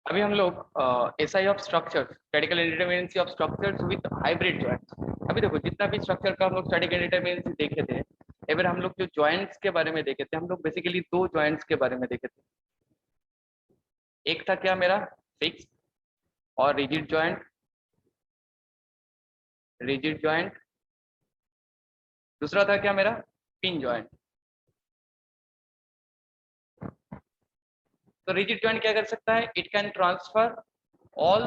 अभी हम लोग SI of structures, statical indeterminacy of structures with hybrid joints. अभी देखो जितना भी स्ट्रक्चर का हम लोग स्टैटिकल इंडिटरमिनेंसी देखे थे, एवर हम लोग जो जॉइंट्स के बारे में देखे थे, हम लोग बेसिकली दो जॉइंट्स के बारे में देखे थे। एक था क्या मेरा फिक्स और रिजिड जॉइंट, रिजिड जॉइंट। दूसरा था क्या मेरा पिन जॉइंट। तो रिजिड जॉइंट क्या कर सकता है, it can transfer all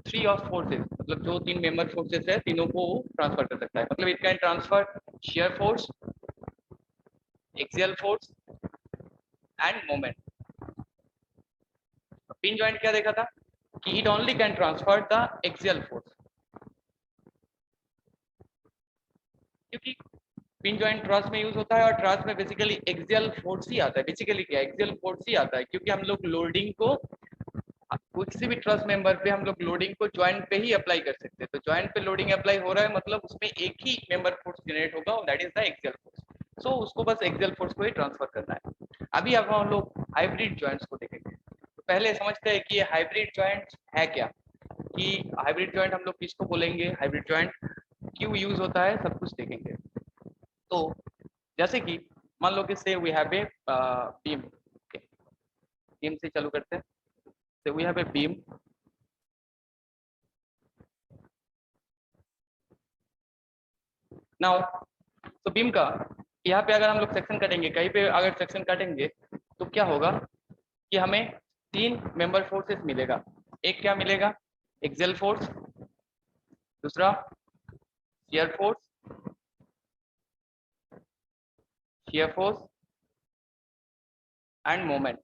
three of forces, मतलब जो तीन मेंबर फोर्सेस है तीनों को ट्रांसफर कर सकता है। मतलब it can transfer shear force, axial force end moment. Pin joint क्या देखा था कि it only can transfer the axial force, क्योंकि पिन जॉइंट ट्रस में यूज होता है और ट्रस में बेसिकली एक्सियल फोर्स ही आता है। बेसिकली क्या एक्सियल फोर्स ही आता है, क्योंकि हम लोग लोडिंग को किसी भी ट्रस मेंबर पे हम लोग लोडिंग को जॉइंट पे ही अप्लाई कर सकते हैं। तो जॉइंट पे लोडिंग अप्लाई हो रहा है मतलब उसमें एक ही मेंबर फोर्स जनरेट होगा और that is the axial force. So उसको बस एक्सियल फोर्स को ही ट्रांसफर करना है। अभी अब हम लोग हाइब्रिड जॉइंट्स को देखेंगे। तो पहले समझते हैं कि ये हाइब्रिड जॉइंट है क्या, कि हाइब्रिड जॉइंट हम लोग किसको बोलेंगे, हाइब्रिड जॉइंट क्यों यूज होता है, सब कुछ देखेंगे। तो जैसे कि मान लो कि say we have a beam, beam से चालू करते हैं। So we have a beam. Now, तो बीम का यहाँ पे अगर हम लोग सेक्शन काटेंगे, कहीं पे अगर सेक्शन काटेंगे तो क्या होगा कि हमें तीन मेंबर फोर्सेस मिलेगा। एक क्या मिलेगा, एक्सियल फोर्स, दूसरा shear force, shear force end moment.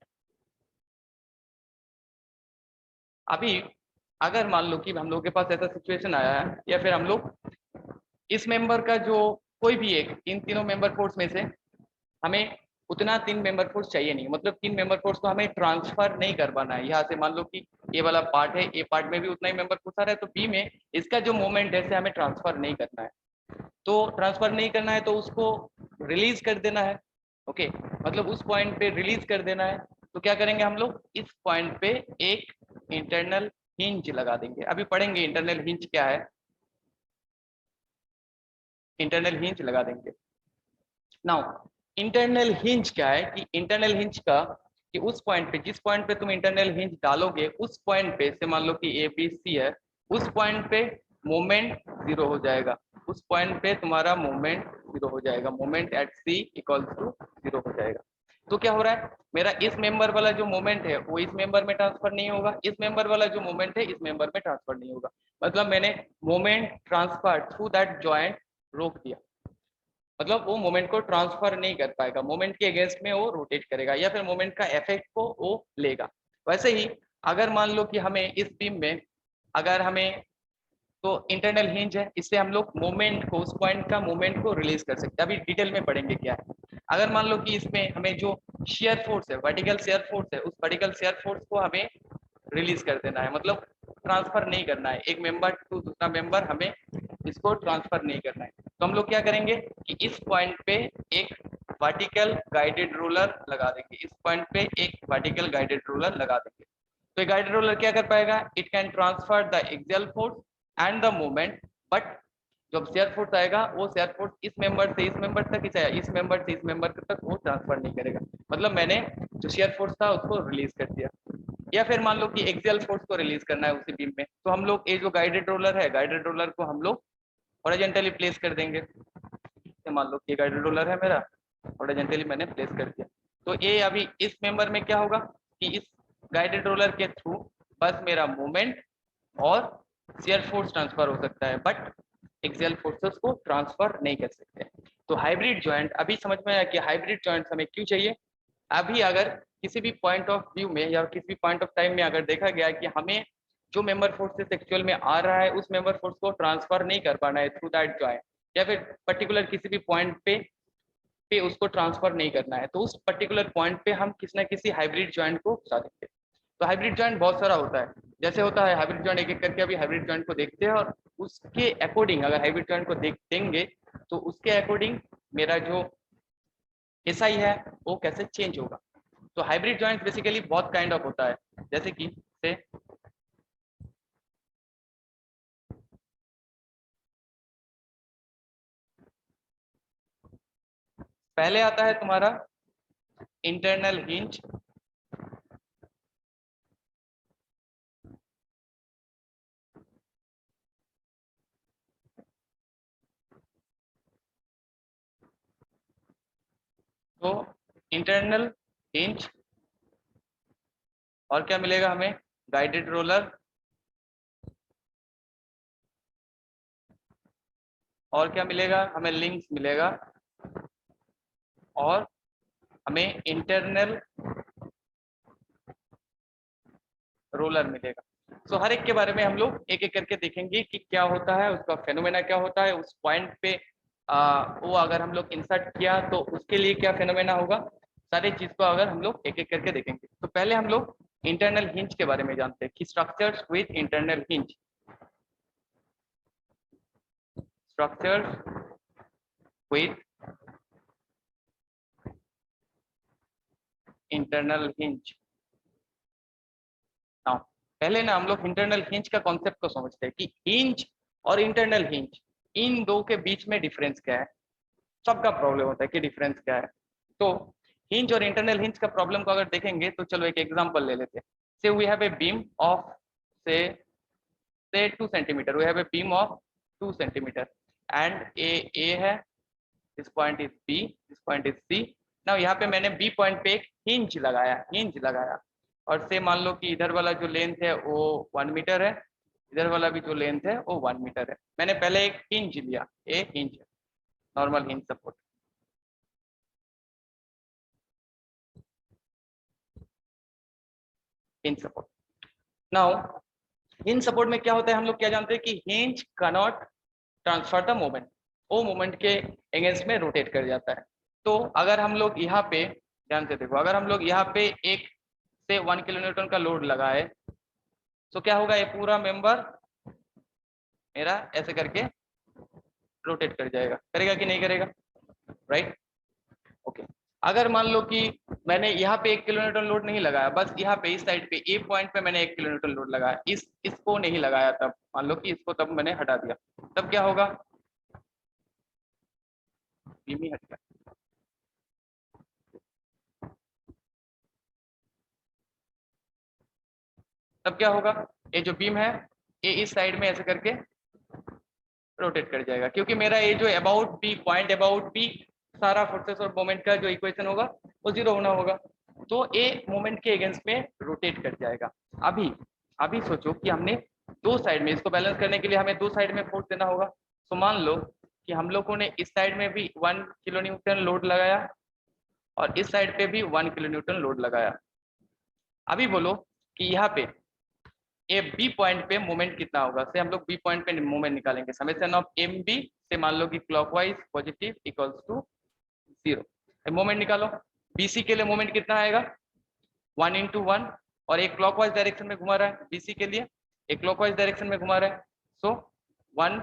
अभी अगर मान लो कि हम लोग के पास ऐसा सिचुएशन आया है, या फिर हम लोग इस मेंबर का जो कोई भी एक इन तीनों मेंबर फोर्स में से हमें उतना तीन मेंबर फोर्स चाहिए नहीं, मतलब तीन मेंबर फोर्स को हमें ट्रांसफर नहीं कर पाना है। यहाँ से मान लो कि ये वाला पार्ट है, ए पार्ट में भी उतना ही मेंबर फोर्स आ रहा है, तो बी में इसका जो मोमेंट है हमें ट्रांसफर नहीं करना है। तो ट्रांसफर नहीं करना है तो उसको रिलीज कर देना है। ओके, मतलब उस पॉइंट पे रिलीज कर देना है। तो क्या करेंगे हम लोग, इस पॉइंट पे एक इंटरनल हिंज लगा देंगे। अभी पढ़ेंगे इंटरनल हिंज क्या है, इंटरनल हिंज लगा देंगे। नाउ इंटरनल हिंज क्या है, कि इंटरनल हिंज का कि उस पॉइंट पे, जिस पॉइंट पे तुम इंटरनल हिंज डालोगे उस पॉइंट पे से मान लो कि ए बी सी है, उस पॉइंट पे मोमेंट जीरो हो जाएगा। उस पॉइंट पे तुम्हारा मोमेंट जीरो हो जाएगा, moment at C equals to zero हो जाएगा। तो क्या हो रहा है, मेरा इस मेंबर वाला जो मोमेंट है वो इस मेंबर में ट्रांसफर नहीं होगा, इस मेंबर वाला जो मोमेंट है इस मेंबर में ट्रांसफर नहीं होगा। मतलब मैंने moment transfer through that joint रोक दिया, मतलब वो मोमेंट को ट्रांसफर नहीं कर पाएगा, मोमेंट के अगेंस्ट में वो रोटेट करेगा या फिर मोमेंट का इफेक्ट को वो लेगा। वैसे ही अगर मान लो कि हमें इस बीम में अगर हमें, तो इंटरनल हिंज है, इससे हम लोग मोमेंट को, उस पॉइंट का मोमेंट को रिलीज कर सकते हैं। अभी डिटेल में पढ़ेंगे क्या है। अगर मान लो कि इसमें हमें जो शेयर फोर्स है, वर्टिकल शेयर फोर्स है, उस वर्टिकल शेयर फोर्स को हमें रिलीज कर देना है, मतलब ट्रांसफर नहीं करना है, एक मेंबर टू दूसरा मेंबर हमें इसको ट्रांसफर नहीं करना है। तो हम लोग क्या करेंगे कि इस पॉइंट पे एक वर्टिकल गाइडेड रोलर लगा देंगे, इस पॉइंट पे एक वर्टिकल गाइडेड रोलर लगा देंगे। तो गाइडेड रोलर क्या कर पाएगा, it can transfer the axial force and the moment, but जब शेयर फोर्स आएगा वो शेयर फोर्स इस मेंबर से इस मेंबर तक ही चाहिए, इस मेंबर से इस मेंबर तक वो ट्रांसफर नहीं करेगा। मतलब मैंने जो शेयर फोर्स था उसको रिलीज कर दिया। या फिर मान लो कि एक्सियल फोर्स को रिलीज करना है उसी बीम में, तो हम लोग ये जो गाइडेड रोलर है, गाइडेड रोलर को हम लोग हॉरिजॉन्टली प्लेस कर देंगे। मान लो कि गाइडेड रोलर है मेरा, हॉरिजॉन्टली मैंने प्लेस कर दिया। तो ये अभी इस मेंबर में क्या होगा कि इस गाइडेड रोलर के थ्रू बस मेरा मूवमेंट और शियर फोर्स ट्रांसफर हो सकता है, बट एक्सियल फोर्सेस को ट्रांसफर नहीं कर सकते। तो हाइब्रिड जॉइंट अभी समझ में आया कि हाइब्रिड जॉइंट हमें क्यों चाहिए। अभी अगर किसी भी पॉइंट ऑफ व्यू में या किसी भी पॉइंट ऑफ टाइम में अगर देखा गया कि हमें जो मेंबर फोर्सेस एक्चुअल में आ रहा है उस मेंबर फोर्स को ट्रांसफर नहीं कर पाना है थ्रू दैट जॉइंट, या फिर पर्टिकुलर किसी भी पॉइंट पे उसको ट्रांसफर नहीं करना है, तो उस पर्टिकुलर पॉइंट पे हम किसी ना किसी हाइब्रिड जॉइंट को घुसा देंगे। तो हाइब्रिड जॉइंट बहुत सारा होता है, जैसे होता है हाइब्रिड जॉइंट, एक एक करके अभी हाइब्रिड जॉइंट को देखते हैं और उसके अकॉर्डिंग अगर हाइब्रिड जॉइंट को देखेंगे तो उसके अकॉर्डिंग मेरा जो एसआई है वो कैसे चेंज होगा। तो हाइब्रिड जॉइंट बेसिकली बहुत काइंड ऑफ होता है। जैसे कि से पहले आता है तुम्हारा इंटरनल हिंज, तो इंटरनल हिंज और क्या मिलेगा हमें, गाइडेड रोलर, और क्या मिलेगा हमें, लिंक्स मिलेगा, और हमें इंटरनल रोलर मिलेगा। सो हर एक के बारे में हम लोग एक एक करके देखेंगे कि क्या होता है, उसका फेनोमेना क्या होता है, उस पॉइंट पे वो अगर हम लोग इंसर्ट किया तो उसके लिए क्या फेनोमेना होगा, सारी चीज को अगर हम लोग एक एक करके देखेंगे। तो पहले हम लोग इंटरनल हिंज के बारे में जानते हैं कि structures with internal hinge, structures with internal hinge. Now पहले ना हम लोग इंटरनल हिंज का कॉन्सेप्ट को समझते हैं कि हिंज और इंटरनल हिंज, इन दो के बीच में डिफरेंस क्या है। सबका प्रॉब्लम होता है कि डिफरेंस क्या है। तो हिंज और इंटरनल हिंज का प्रॉब्लम को अगर देखेंगे तो चलो एक एग्जांपल ले लेते हैं। Say we have a beam of say 2 centimetre, we have a beam of 2 centimetre and A है, this point is B, this point is C. Now यहाँ पे मैंने बी पॉइंट पे एक हिंज लगाया और से मान लो कि इधर वाला जो लेंथ है वो 1 मीटर है, इधर वाला भी जो लेंथ है वो 1 मीटर है। मैंने पहले एक हिंज लिया, a hinge, normal hinge support, hinge support. Now hinge support में क्या होता है, हम लोग क्या जानते हैं कि hinge cannot transfer the moment, वो मोमेंट के अगेंस्ट में रोटेट कर जाता है। तो अगर हम लोग यहाँ पे ध्यान से देखो, अगर हम लोग यहाँ पे एक से 1 किलो न्यूटन का लोड लगाए तो क्या होगा, ये पूरा मेंबर मेरा ऐसे करके रोटेट कर जाएगा, करेगा कि नहीं करेगा, राइट। ओके, अगर मान लो कि मैंने यहाँ पे 1 किलो न्यूटन लोड नहीं लगाया, बस यहाँ पे इस साइड पे ए पॉइंट पे मैंने 1 किलो न्यूटन लोड लगाया, इसको नहीं लगाया, तब मान लो कि इसको तब मैंने हटा दिया, तब क्या होगा, बीम ही हट गया। तब क्या होगा, ये जो बीम है ये इस साइड में ऐसे करके रोटेट कर जाएगा, क्योंकि मेरा ये जो about B point, about B सारा फोर्सेस और मोमेंट का जो इक्वेशन होगा वो जीरो होना होगा, तो ए मोमेंट के अगेंस्ट में रोटेट कर जाएगा। अभी अभी सोचो कि हमने दो साइड में, इसको बैलेंस करने के लिए हमें दो साइड में फोर्स देना होगा। तो मान लो कि हम लोगों ने इस साइड में भी 1 किलो न्यूटन लोड लगाया और इस साइड पे भी 1 किलो न्यूटन लोड लगाया। अभी बोलो कि यहाँ पे ए बी पॉइंट पे मोमेंट कितना होगा, से हम लोग बी पॉइंट पे मोमेंट निकालेंगे, summation of M B say मान लो कि clockwise positive equals to 0। Moment निकालो, बीसी के लिए मोमेंट कितना आएगा, 1 इंटू 1, और एक क्लॉकवाइज डायरेक्शन में घुमा रहा है बीसी के लिए, एक क्लॉकवाइज डायरेक्शन में घुमा रहा है, सो 1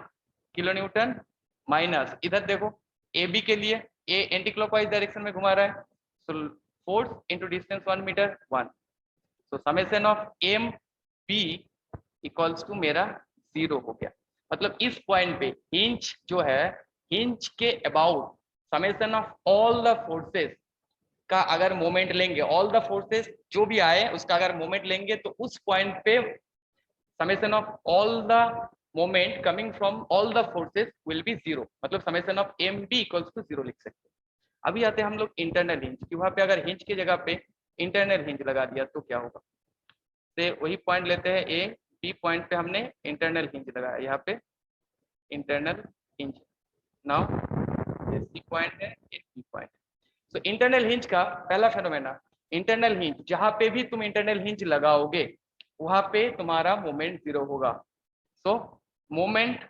किलो न्यूटन माइनस इधर देखो ए बी के लिए ए एंटी क्लॉकवाइज डायरेक्शन में घुमा रहा है, so force into distance 1 metre 1, so summation of M B equals to मेरा 0 हो गया। मतलब इस पॉइंट पे हिंज जो है, हिंज के about summation of all the forces का अगर मोमेंट लेंगे, ऑल द फोर्सेस जो भी आए उसका अगर मोमेंट लेंगे तो उस पॉइंट पे summation of all the moment coming from all the forces will be 0, मतलब summation of M B equals to 0 लिख सकते हैं। अभी आते हैं हम लोग इंटरनल हिंज की, वहां पे अगर हिंज की जगह पे इंटरनल हिंज लगा दिया तो क्या होगा, से वही पॉइंट लेते हैं ए बी पॉइंट पे हमने इंटरनल हिंज लगाया, यहाँ पे इंटरनल हिंज। नाउ ये सी पॉइंट है, ये B point. So internal hinge का पहला फेनोमेना, इंटरनल हिंज, जहां पे भी तुम इंटरनल हिंज लगाओगे वहां पे तुम्हारा मोमेंट 0 होगा। So moment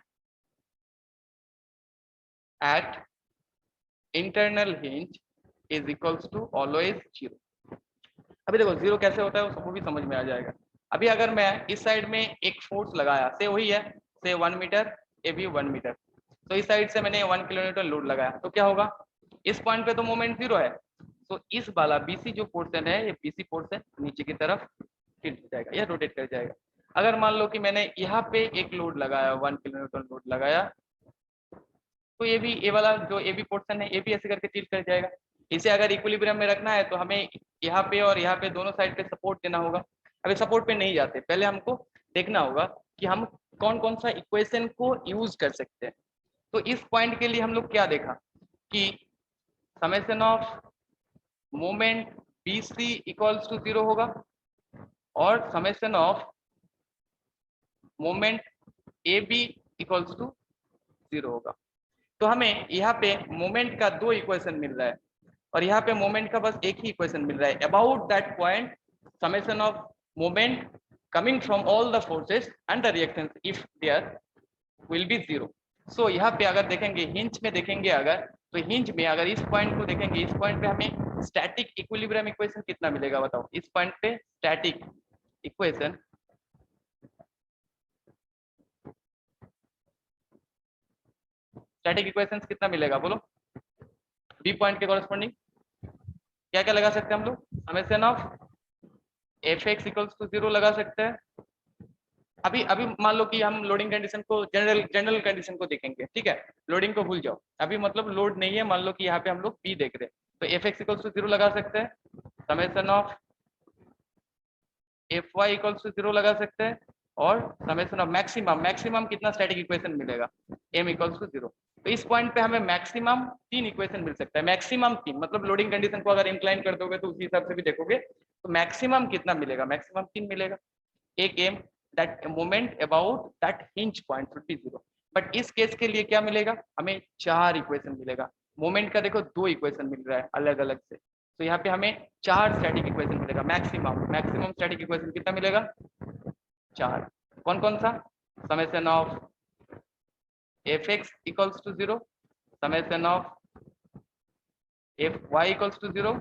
at internal hinge is equals to always 0। अभी देखो 0 कैसे होता है सबको भी समझ में आ जाएगा। अभी अगर मैं इस साइड में एक फोर्स लगाया, से वही है, से 1 मीटर, ए भी 1 मीटर, तो इस साइड से मैंने 1 किलोमीटर लोड लगाया तो क्या होगा, इस पॉइंट पे तो मोमेंट 0 है, तो इस वाला बीसी जो पोर्शन है, ये बीसी पोर्शन नीचे की तरफ टिल्ट हो जाएगा या रोटेट कर जाएगा। अगर मान लो कि मैंने यहाँ पे एक लोड लगाया, 1 किलोन्यूटन लोड लगाया, तो ये वाला जो ए बी पोर्शन है ये भी ऐसे करके टिल्ट कर जाएगा। इसे अगर इक्विलिब्रियम में रखना है तो हमें यहाँ पे और यहाँ पे दोनों साइड पे सपोर्ट देना होगा। अभी सपोर्ट पे नहीं जाते, पहले हमको देखना होगा कि हम कौन कौन सा इक्वेशन को यूज कर सकते हैं। तो इस पॉइंट के लिए हम लोग क्या देखा कि summation of moment B C equals to 0 होगा और summation of moment A B equals to 0 होगा। तो हमें यहाँ पे मोमेंट का 2 इक्वेशन मिल रहा है और यहाँ पे मोमेंट का बस एक ही इक्वेशन मिल रहा है। About that point summation of moment coming from all the forces and the reactions if there will be 0। So यहाँ पे अगर देखेंगे हिंज में देखेंगे अगर, तो हिंज में अगर इस पॉइंट को देखेंगे, इस पॉइंट पे हमें स्टैटिक इक्विलिब्रियम इक्वेशन कितना मिलेगा बताओ। इस पॉइंट पे स्टैटिक इक्वेशन कितना मिलेगा बोलो। बी पॉइंट के कॉरेस्पॉन्डिंग क्या क्या लगा सकते हैं हम लोग, summation of F X equals to 0 लगा सकते हैं। अभी अभी मान लो कि हम लोडिंग कंडीशन को जनरल कंडीशन को देखेंगे, ठीक है, लोडिंग को भूल जाओ, अभी मतलब लोड नहीं है, मान लो कि यहाँ पे हम लोग पी देख रहे हैं, तो एफ एक्स इक्वल्स टू 0 लगा सकते हैं, summation of F Y equals to 0 लगा सकते हैं और समेशन ऑफ मैक्सिमम कितना स्टैटिक इक्वेशन मिलेगा, एम इक्वल्स टू 0। तो इस पॉइंट पे हमें मैक्सिमम 3 इक्वेशन मिल सकता है, मैक्सिमम 3, मतलब लोडिंग कंडीशन को अगर इंक्लाइन कर दोगे तो उसी हिसाब से भी देखोगे तो मैक्सिमम कितना मिलेगा, मैक्सिमम 3 मिलेगा। एक M that moment about that hinge point should be 0। But इस केस के लिए क्या मिलेगा, हमें 4 इक्वेशन मिलेगा। मोमेंट का देखो 2 इक्वेशन मिल रहा है अलग अलग से, तो यहाँ पे हमें 4 स्टैटिक इक्वेशन मिलेगा। मैक्सिमम स्टैटिक इक्वेशन कितना मिलेगा, 4। कौन कौन सा, summation of F X equals to 0, summation of F Y equals to 0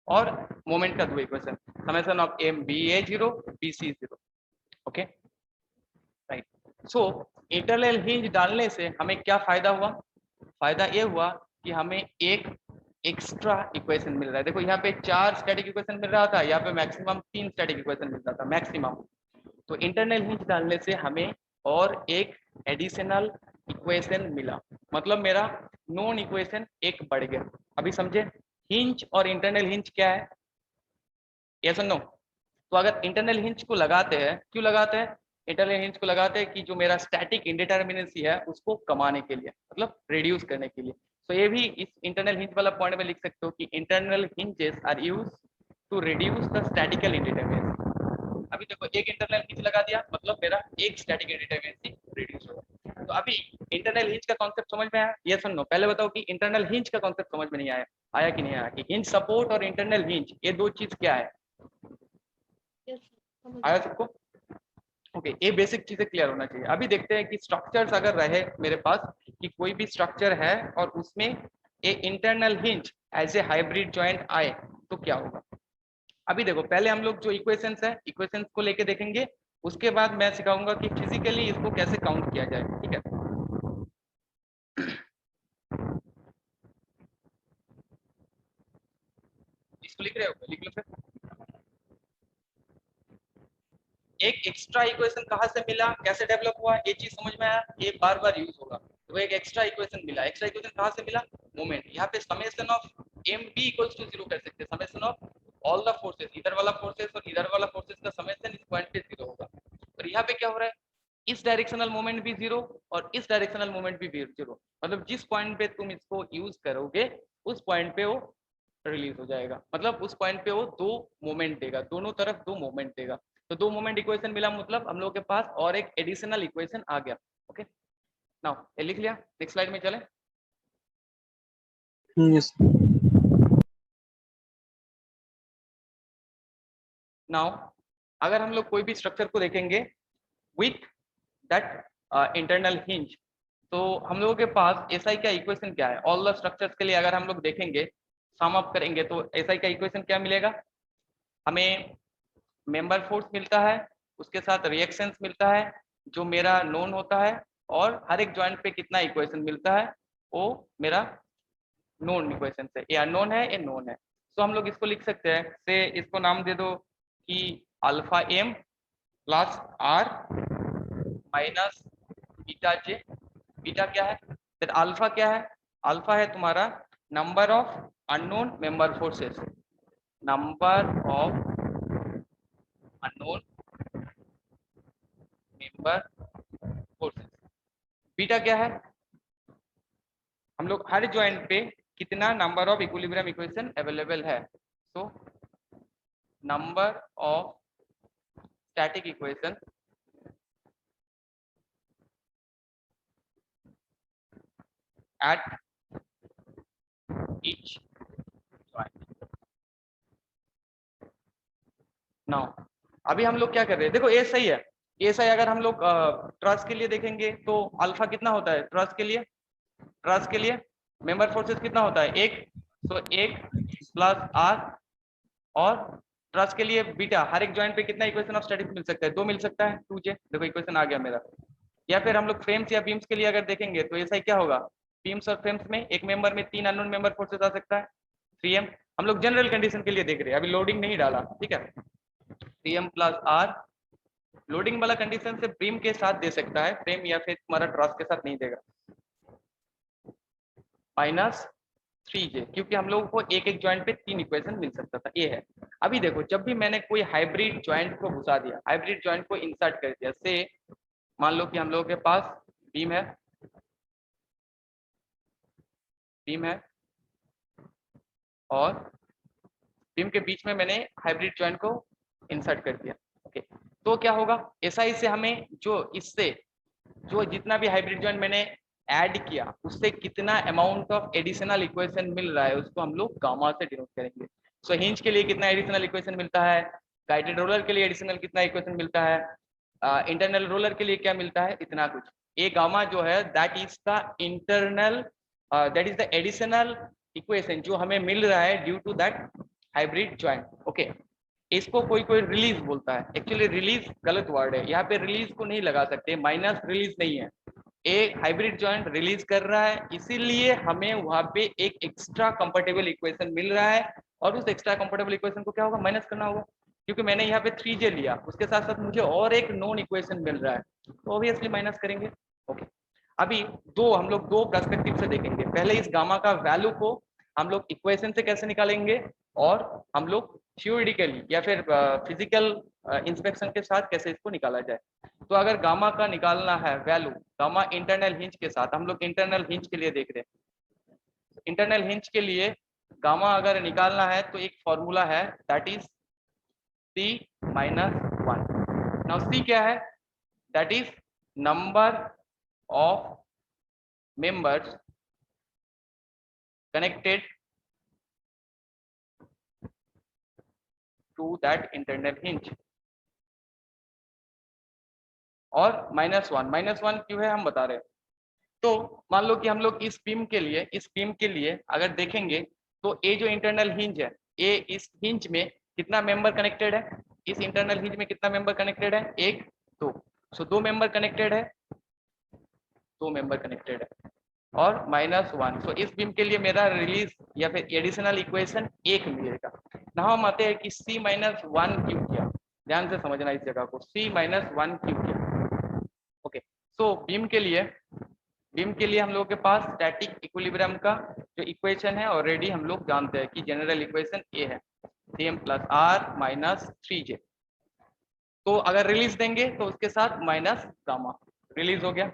और मोमेंट का 2 equation, summation of M B A 0 B C 0। Okay right. So internal hinge डालने से हमें क्या फायदा हुआ, फायदा ये हुआ कि हमें एक एक्स्ट्रा इक्वेशन मिल रहा है। देखो यहाँ पे 4 स्टैटिक इक्वेशन मिल रहा था, यहाँ पे मैक्सिमम 3 स्टैटिक इक्वेशन मिल रहा था मैक्सिमम। तो इंटरनल हिंज डालने से हमें और एक एडिशनल इक्वेशन मिला, मतलब मेरा नॉन इक्वेशन एक बढ़ गया। अभी समझे हिंज और इंटरनल हिंज क्या है, यस और नो। तो अगर इंटरनल हिंज को लगाते हैं, क्यों लगाते हैं, इंटरनल हिंज को लगाते हैं कि जो मेरा स्टैटिक इंडिटरमिनेंसी है उसको कमाने के लिए, मतलब रिड्यूस करने के लिए। तो ये भी इस इंटरनल हिंज वाला पॉइंट में लिख सकते हो कि internal hinges are used to reduce the statical indeterminacy. अभी देखो एक इंटरनल हिंज लगा दिया, मतलब मेरा एक स्टैटिक इंडिटरमिनेंसी रिड्यूस होगा। तो अभी इंटरनल हिंज का कॉन्सेप्ट समझ में आया, यस और नो। पहले बताओ कि इंटरनल हिंज का कॉन्सेप्ट समझ में नहीं आया, आया कि नहीं आया, कि हिंज सपोर्ट और इंटरनल हिंज ये दो चीज क्या है, आया सबको। ओके ये बेसिक चीजें क्लियर होना चाहिए। अभी देखते हैं कि स्ट्रक्चर्स अगर रहे मेरे पास, कि कोई भी स्ट्रक्चर है और उसमें a internal hinge as a hybrid joint आए तो क्या होगा। अभी देखो पहले हम लोग जो इक्वेशंस है, इक्वेशंस को लेके देखेंगे, उसके बाद मैं सिखाऊंगा कि फिजिकली इसको कैसे काउंट किया जाए, ठीक है। इसको लिख रहे हो, लिख लो फिर। एक एक्स्ट्रा इक्वेशन कहाँ से मिला, कैसे डेवलप हुआ, ये चीज समझ में आया, ये बार बार यूज होगा। तो एक एक्स्ट्रा इक्वेशन मिला, एक्स्ट्रा इक्वेशन कहाँ से मिला, मोमेंट। यहाँ पे summation of M B equals to 0 कर सकते हैं, summation of all the forces, इधर वाला फोर्सेस और इधर वाला फोर्सेस का समेशन इस पॉइंट पे 0 होगा। और यहाँ पे क्या हो रहा है, इस डायरेक्शनल मोमेंट भी 0 और इस डायरेक्शनल मोमेंट भी 0, मतलब जिस पॉइंट पे तुम इसको यूज करोगे उस पॉइंट पे वो रिलीज हो जाएगा, मतलब उस पॉइंट पे वो 2 मोमेंट देगा, दोनों तरफ 2 मोमेंट देगा। तो 2 मोमेंट इक्वेशन मिला, मतलब हम लोग के पास और एक एडिशनल इक्वेशन आ गया। ओके नाउ ये लिख लिया, नेक्स्ट स्लाइड में चले। यस नाउ अगर हम लोग कोई भी स्ट्रक्चर को देखेंगे विथ दैट इंटरनल हिंज, तो हम लोगों के पास एसआई का इक्वेशन क्या है, ऑल द स्ट्रक्चर्स के लिए अगर हम लोग देखेंगे, सम अप करेंगे, तो एसआई का इक्वेशन क्या मिलेगा, हमें मेंबर फोर्स मिलता है, उसके साथ रिएक्शंस मिलता है जो मेरा नोन होता है, और हर एक जॉइंट पे कितना इक्वेशन मिलता है वो मेरा नोन इक्वेशन है, ये अननोन है ये नोन है। तो हम लोग इसको लिख सकते हैं, से इसको नाम दे दो कि alpha M plus R minus beta J. Beta क्या है, फिर अल्फा क्या है, अल्फा है तुम्हारा number of unknown member forces, number of unknown member forces. Beta क्या है, हम लोग हर ज्वाइंट पे कितना number of equilibrium equation available है, so number of static equation at each joint. Now अभी हम लोग क्या कर रहे हैं, देखो ये सही है, ये सही। अगर हम लोग ट्रस के लिए देखेंगे तो अल्फा कितना होता है ट्रस के लिए, ट्रस के लिए मेंबर फोर्सेस कितना होता है एक, तो एक प्लस आर, और ट्रस के लिए बीटा, हर एक ज्वाइंट पे कितना इक्वेशन ऑफ स्टैटिक्स मिल सकता है, दो मिल सकता है, 2j। देखो इक्वेशन आ गया मेरा। या फिर हम लोग फ्रेम्स या बीम्स के लिए अगर देखेंगे तो ऐसा क्या होगा, बीम्स और फ्रेम्स में एक मेंबर में 3 अननोन मेंबर फोर्सेस आ सकता है, 3m। हम लोग जनरल कंडीशन के लिए देख रहे हैं, अभी लोडिंग नहीं डाला, ठीक है। 3m प्लस आर लोडिंग वाला कंडीशन से बीम के साथ दे सकता है, फ्रेम या फिर तुम्हारा ट्रस के साथ नहीं देगा, माइनस 3j, क्योंकि हम लोगों को एक एक ज्वाइंट पे 3 इक्वेशन मिल सकता था, ये है। अभी देखो जब भी मैंने कोई हाइब्रिड ज्वाइंट को घुसा दिया, हाइब्रिड ज्वाइंट को इंसर्ट कर दिया, से मान लो कि हम लोगों के पास बीम है, बीम है और बीम के बीच में मैंने हाइब्रिड ज्वाइंट को इंसर्ट कर दिया, ओके। तो क्या होगा, एसआई से हमें जो इससे जो जितना भी हाइब्रिड ज्वाइंट मैंने ऐड किया उससे कितना अमाउंट ऑफ एडिशनल इक्वेशन मिल रहा है उसको हम लोग गामा से डिनोट करेंगे। सो हिंज के लिए कितना एडिशनल इक्वेशन मिलता है, गाइडेड रोलर के लिए एडिशनल कितना इक्वेशन मिलता है, इंटरनल रोलर के लिए क्या मिलता है, इतना कुछ। ये गामा जो है that is the internal, that is the additional equation जो हमें मिल रहा है due to that hybrid joint, okay. इसको कोई कोई रिलीज बोलता है, एक्चुअली रिलीज गलत वर्ड है, यहाँ पे रिलीज को नहीं लगा सकते, माइनस रिलीज नहीं है, एक हाइब्रिड जॉइंट रिलीज कर रहा है, इसीलिए हमें वहां पे एक एक्स्ट्रा कंफर्टेबल इक्वेशन मिल रहा है, और उस एक्स्ट्रा कंफर्टेबल इक्वेशन को क्या होगा, माइनस करना होगा, क्योंकि मैंने यहाँ पे 3j लिया, उसके साथ साथ मुझे और एक नॉन इक्वेशन मिल रहा है, तो ऑब्वियसली माइनस करेंगे, ओके। अभी दो हम लोग दो पर्सपेक्टिव से देखेंगे, पहले इस गामा का वैल्यू को हम लोग इक्वेशन से कैसे निकालेंगे, और हम लोग थ्योरेटिकली या फिर फिजिकल इंस्पेक्शन के साथ कैसे इसको निकाला जाए। तो अगर गामा का निकालना है वैल्यू, गामा इंटरनल हिंज के साथ, हम लोग इंटरनल हिंज के लिए देख रहे हैं, इंटरनल हिंज के लिए गामा अगर निकालना है तो एक फॉर्मूला है that is c minus 1। Now c क्या है, that is number of members connected to that internal hinge, और -1 क्यों है हम बता रहे हैं। तो मान लो कि हम लोग इस बीम के लिए, इस बीम के लिए अगर देखेंगे तो ये जो इंटरनल हिंज है, ये इस हिंज में कितना मेंबर कनेक्टेड है, इस इंटरनल हिंज में कितना मेंबर कनेक्टेड है, एक दो, सो दो मेंबर कनेक्टेड है, दो मेंबर कनेक्टेड है, और -1, सो इस बीम के लिए मेरा रिलीज या फिर एडिशनल इक्वेशन एक मिलेगा। ना हम आते हैं कि c-1 क्यों किया, ध्यान से समझना इस जगह को, c-1 क्यों किया, ओके। सो बीम के लिए, बीम के लिए हम लोगों के पास स्टैटिक इक्विलिब्रियम का जो इक्वेशन है ऑलरेडी हम लोग जानते हैं कि जनरल इक्वेशन ए है, cm plus R minus 3j। तो अगर रिलीज देंगे तो उसके साथ माइनस गामा, रिलीज हो गया।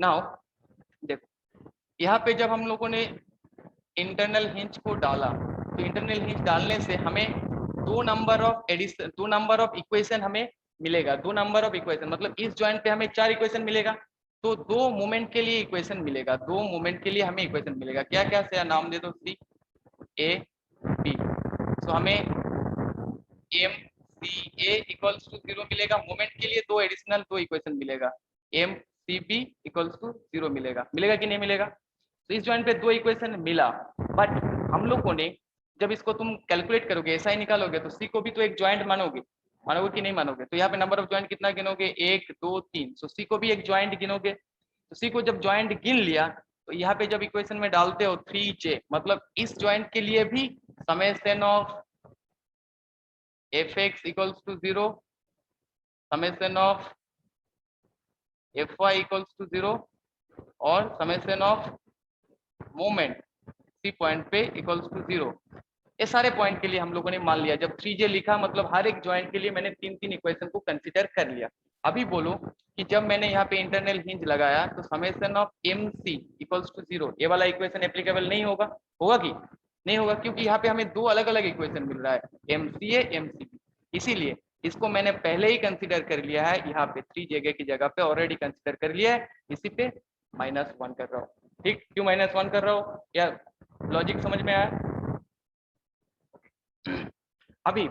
नाउ देखो यहाँ पे जब हम लोगों ने इंटरनल हिंज को डाला, तो इंटरनल हिंज डालने से हमें दो नंबर ऑफ एडिशन, दो नंबर ऑफ इक्वेशन हमें मिलेगा, दो नंबर ऑफ इक्वेशन मतलब इस जॉइंट पे हमें 4 इक्वेशन मिलेगा, तो दो मोमेंट के लिए इक्वेशन मिलेगा, दो मोमेंट के लिए हमें इक्वेशन मिलेगा, क्या क्या से नाम दे दो, सी ए बी। तो हमें M C A equals to 0 मिलेगा, मोमेंट के लिए दो एडिशनल दो इक्वेशन मिलेगा, M C B equals to 0 मिलेगा, मिलेगा कि नहीं मिलेगा। तो इस जॉइंट पे दो इक्वेशन मिला, बट हम लोगों ने जब इसको तुम कैलकुलेट करोगे, ऐसा ही निकालोगे, तो सी को भी तो एक जॉइंट मानोगे, मानोगे कि नहीं मानोगे। तो यहाँ पे नंबर ऑफ जॉइंट कितना गिनोगे, 1 2 3, सो सी को भी एक जॉइंट गिनोगे। तो सी को जब जॉइंट गिन लिया तो यहाँ पे जब इक्वेशन में डालते हो 3j, मतलब इस जॉइंट के लिए भी summation of F X equals to 0, summation of F Y equals to 0 और summation of moment C point पे इक्वल्स टू 0। ये सारे पॉइंट के लिए हम लोगों ने मान लिया। जब 3j लिखा मतलब हर एक ज्वाइंट के लिए मैंने तीन तीन इक्वेशन को कंसीडर कर लिया। अभी बोलो कि जब मैंने यहाँ पे इंटरनल हिंज लगाया तो summation of M C equals to 0, ये वाला इक्वेशन एप्लीकेबल नहीं होगा। होगा कि नहीं होगा? क्योंकि यहाँ पे हमें दो अलग अलग इक्वेशन मिल रहा है, M C A M C B. इसीलिए इसको मैंने पहले ही कंसिडर कर लिया है, यहाँ पे 3 की जगह पे ऑलरेडी कंसिडर कर लिया है, इसी पे -1 कर रहा हूँ। ठीक, क्यों -1 कर रहा हूँ? या लॉजिक समझ में आया? अभी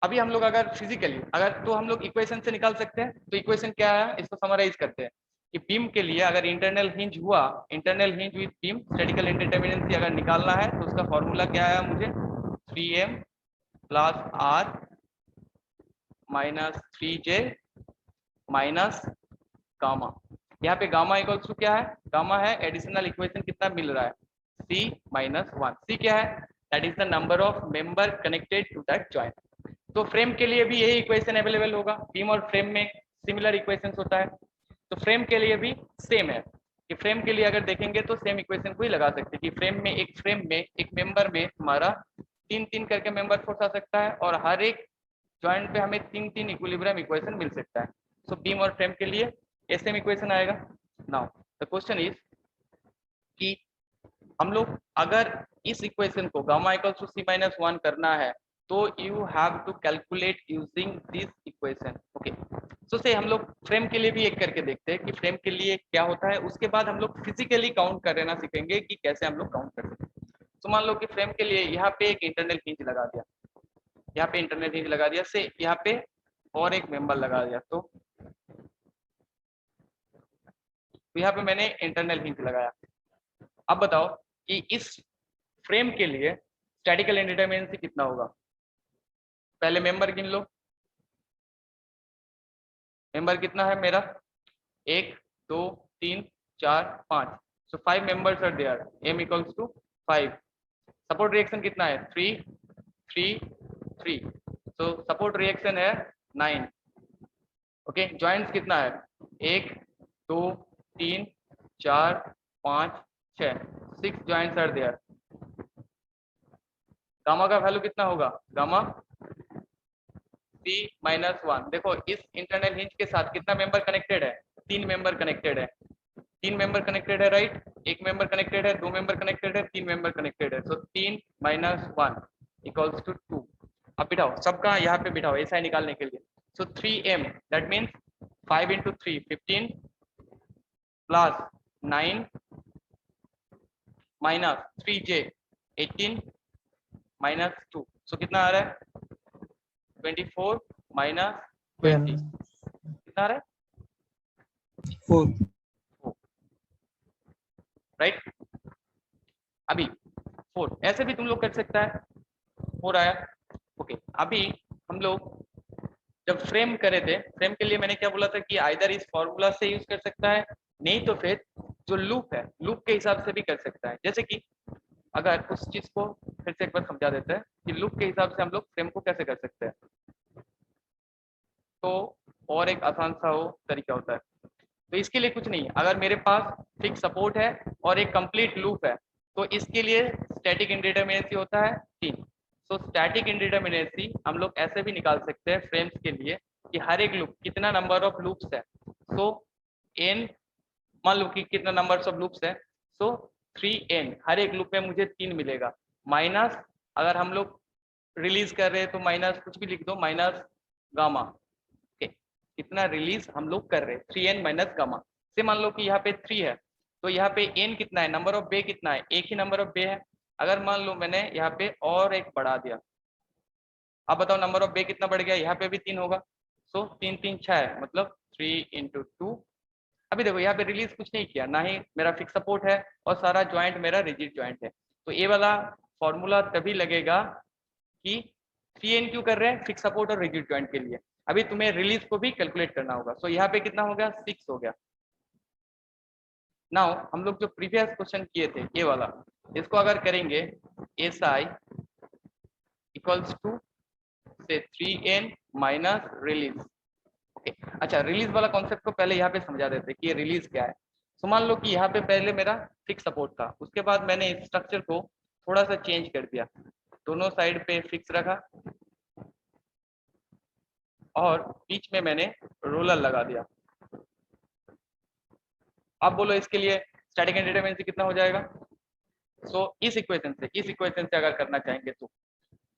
अभी हम लोग अगर फिजिकली अगर तो हम लोग इक्वेशन से निकाल सकते हैं। तो इक्वेशन क्या है, इसको समराइज करते हैं कि बीम के लिए अगर इंटरनल हिंज हुआ, internal hinge with beam statical indeterminacy अगर निकालना है तो उसका फॉर्मूला क्या है मुझे, 3m plus r minus 3j minus gamma. यहाँ पे गामा इक्वल्स टू क्या है? गामा है एडिशनल इक्वेशन कितना मिल रहा है, c -1। c क्या है? That is the number of member connected to that joint. तो फ्रेम के लिए भी यही इक्वेशन अवेलेबल होगा। बीम और फ्रेम में सिमिलर इक्वेशंस होता है, तो फ्रेम के लिए भी सेम है कि फ्रेम के लिए अगर देखेंगे तो सेम इक्वेशन को ही लगा सकते हैं कि फ्रेम में एक मेंबर में हमारा तीन तीन करके मेंबर फोर्स आ सकता है और हर एक जॉइंट पे हमें तीन तीन इक्विलिब्रियम इक्वेशन मिल सकता है। सो बीम और फ्रेम के लिए सेम इक्वेशन आएगा। नाउ द क्वेश्चन इज कि हम लोग अगर इस इक्वेशन को गामा इक्वल्स टू c-1 करना है तो you have to calculate using this equation. Okay, so say हम लोग फ्रेम के लिए भी एक करके देखते हैं कि फ्रेम के लिए क्या होता है। उसके बाद हम लोग फिजिकली काउंट कर लेना सीखेंगे कि कैसे हम लोग काउंट कर सकते हैं। तो मान लो कि फ्रेम के लिए यहाँ पे एक इंटरनल हिंज लगा दिया, यहाँ पे इंटरनल हिंज लगा दिया, से यहाँ पे और एक मेंबर लगा दिया, तो यहाँ पे मैंने इंटरनल हिंज लगाया। अब बताओ कि इस फ्रेम के लिए स्टैटिकल इंडिटरमिनेंसी कितना होगा? पहले मेंबर गिन लो, मेंबर कितना है मेरा, 1 2 3 4 5, so 5 members are there, m equals to 5। Support reaction कितना है, 3 3 3, सो सपोर्ट रिएक्शन है 9। ओके, जॉइंट्स कितना है, 1 2 3 4 5 6, 6 जॉइंट्स आर देयर। गामा का वैल्यू कितना होगा, गामा c-1। देखो इस इंटरनल हिंज के साथ कितना मेंबर कनेक्टेड है, 3 मेंबर कनेक्टेड है, 3 मेंबर कनेक्टेड है, राइट। एक मेंबर कनेक्टेड है, 2 मेंबर कनेक्टेड है, 3 मेंबर कनेक्टेड है, सो 3 - 1 इक्वल्स टू 2। अब बिठाओ सबका यहाँ पे बिठाओ ऐसा निकालने के लिए। सो 3m that means 5 into 3 15 plus 9 minus 3j 18 -2, सो कितना आ रहा है 24 माइनस 20, कितना आ रहा है 4, राइट। अभी 4 ऐसे भी तुम लोग कर सकता है, 4 आया। ओके, अभी हम लोग जब फ्रेम करे थे, फ्रेम के लिए मैंने क्या बोला था कि आइदर इस फॉर्मूला से यूज कर सकता है, नहीं तो फिर जो लूप है लूप के हिसाब से भी कर सकता है। जैसे कि अगर उस चीज को फिर से एक बार समझा देते हैं कि लूप के हिसाब से हम लोग फ्रेम को कैसे कर सकते हैं। तो और एक आसान सा वो तरीका होता है। तो इसके लिए कुछ नहीं, अगर मेरे पास फिक्स सपोर्ट है और एक कंप्लीट लूप है तो इसके लिए स्टैटिक इंडिटरमिनेंसी होता है 3। सो स्टैटिक इंडिटरमिनेंसी हम लोग ऐसे भी निकाल सकते हैं फ्रेम्स के लिए कि हर एक लूप कितना नंबर ऑफ लूप्स है। सो n, मान लो कि कितना नंबर ऑफ लूप्स है, सो 3n, हर एक लूप में मुझे 3 मिलेगा, माइनस अगर हम लोग रिलीज कर रहे हैं तो माइनस कुछ भी लिख दो, माइनस गामा। कितना रिलीज हम लोग कर रहे हैं, 3n माइनस गामा से। मान लो कि यहाँ पे 3 है तो यहाँ पे n कितना है, नंबर ऑफ बे कितना है, एक ही नंबर ऑफ बे है। अगर मान लो मैंने यहाँ पे और एक बढ़ा दिया, अब बताओ नंबर ऑफ बे कितना बढ़ गया, यहाँ पे भी 3 होगा। सो 3 3 6 है, मतलब 3 इंटू 2। अभी देखो यहाँ पे रिलीज कुछ नहीं किया, ना ही मेरा फिक्स सपोर्ट है और सारा ज्वाइंट मेरा रिजिड ज्वाइंट है। तो ये वाला फॉर्मूला तभी लगेगा कि 3n क्यों कर रहे हैं, फिक्स सपोर्ट और रिजिड ज्वाइंट के लिए। अभी तुम्हें रिलीज को भी कैलकुलेट करना होगा। सो यहाँ पे कितना हो गया, 6 हो गया। नाउ हम लोग जो प्रीवियस क्वेश्चन किए थे ये वाला, इसको अगर करेंगे SI इक्वल्स टू पे 3n माइनस रिलीज। ओके अच्छा, रिलीज वाला कॉन्सेप्ट को पहले यहाँ पे समझा देते हैं कि ये रिलीज क्या है। तो मान लो कि यहाँ पे पहले मेरा फिक्स सपोर्ट था, उसके बाद मैंने इस स्ट्रक्चर को थोड़ा सा चेंज कर दिया, दोनों साइड पे फिक्स रखा और बीच में मैंने रोलर लगा दिया। अब बोलो इसके लिए स्टैटिक इंडिटरमिनेंसी कितना हो जाएगा। सो इस इक्वेशन से अगर करना चाहेंगे तो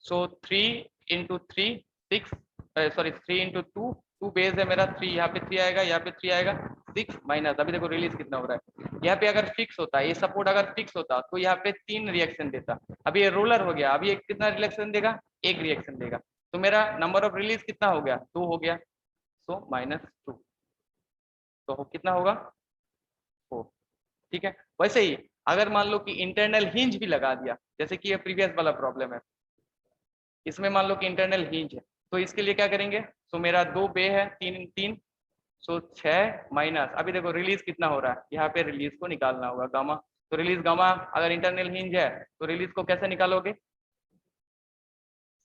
सो 3 इंटू 3 6, सॉरी 3 इंटू 2, 2 बेस है मेरा, 3 यहाँ पे 3 आएगा, यहाँ पे 3 आएगा, 6 माइनस, अभी देखो रिलीज कितना हो रहा है। यहाँ पे अगर फिक्स होता, ये सपोर्ट अगर फिक्स होता तो यहाँ पे 3 रिएक्शन देता, अभी ये रोलर हो गया, अभी ये कितना रिएक्शन देगा, 1 रिएक्शन देगा, तो मेरा नंबर ऑफ रिलीज कितना हो गया, 2 हो गया, सो -2, तो कितना होगा 4। ठीक है, वैसे ही अगर मान लो कि इंटरनल हिंज भी लगा दिया, जैसे कि ये प्रीवियस वाला प्रॉब्लम है, इसमें मान लो कि इंटरनल हिंज है, तो इसके लिए क्या करेंगे, तो मेरा 2 बे है, 3 3, सो 6 माइनस, अभी देखो रिलीज कितना हो रहा है, यहाँ पे रिलीज को निकालना होगा गामा, तो रिलीज गामा अगर इंटरनल हिंज है तो रिलीज को कैसे निकालोगे,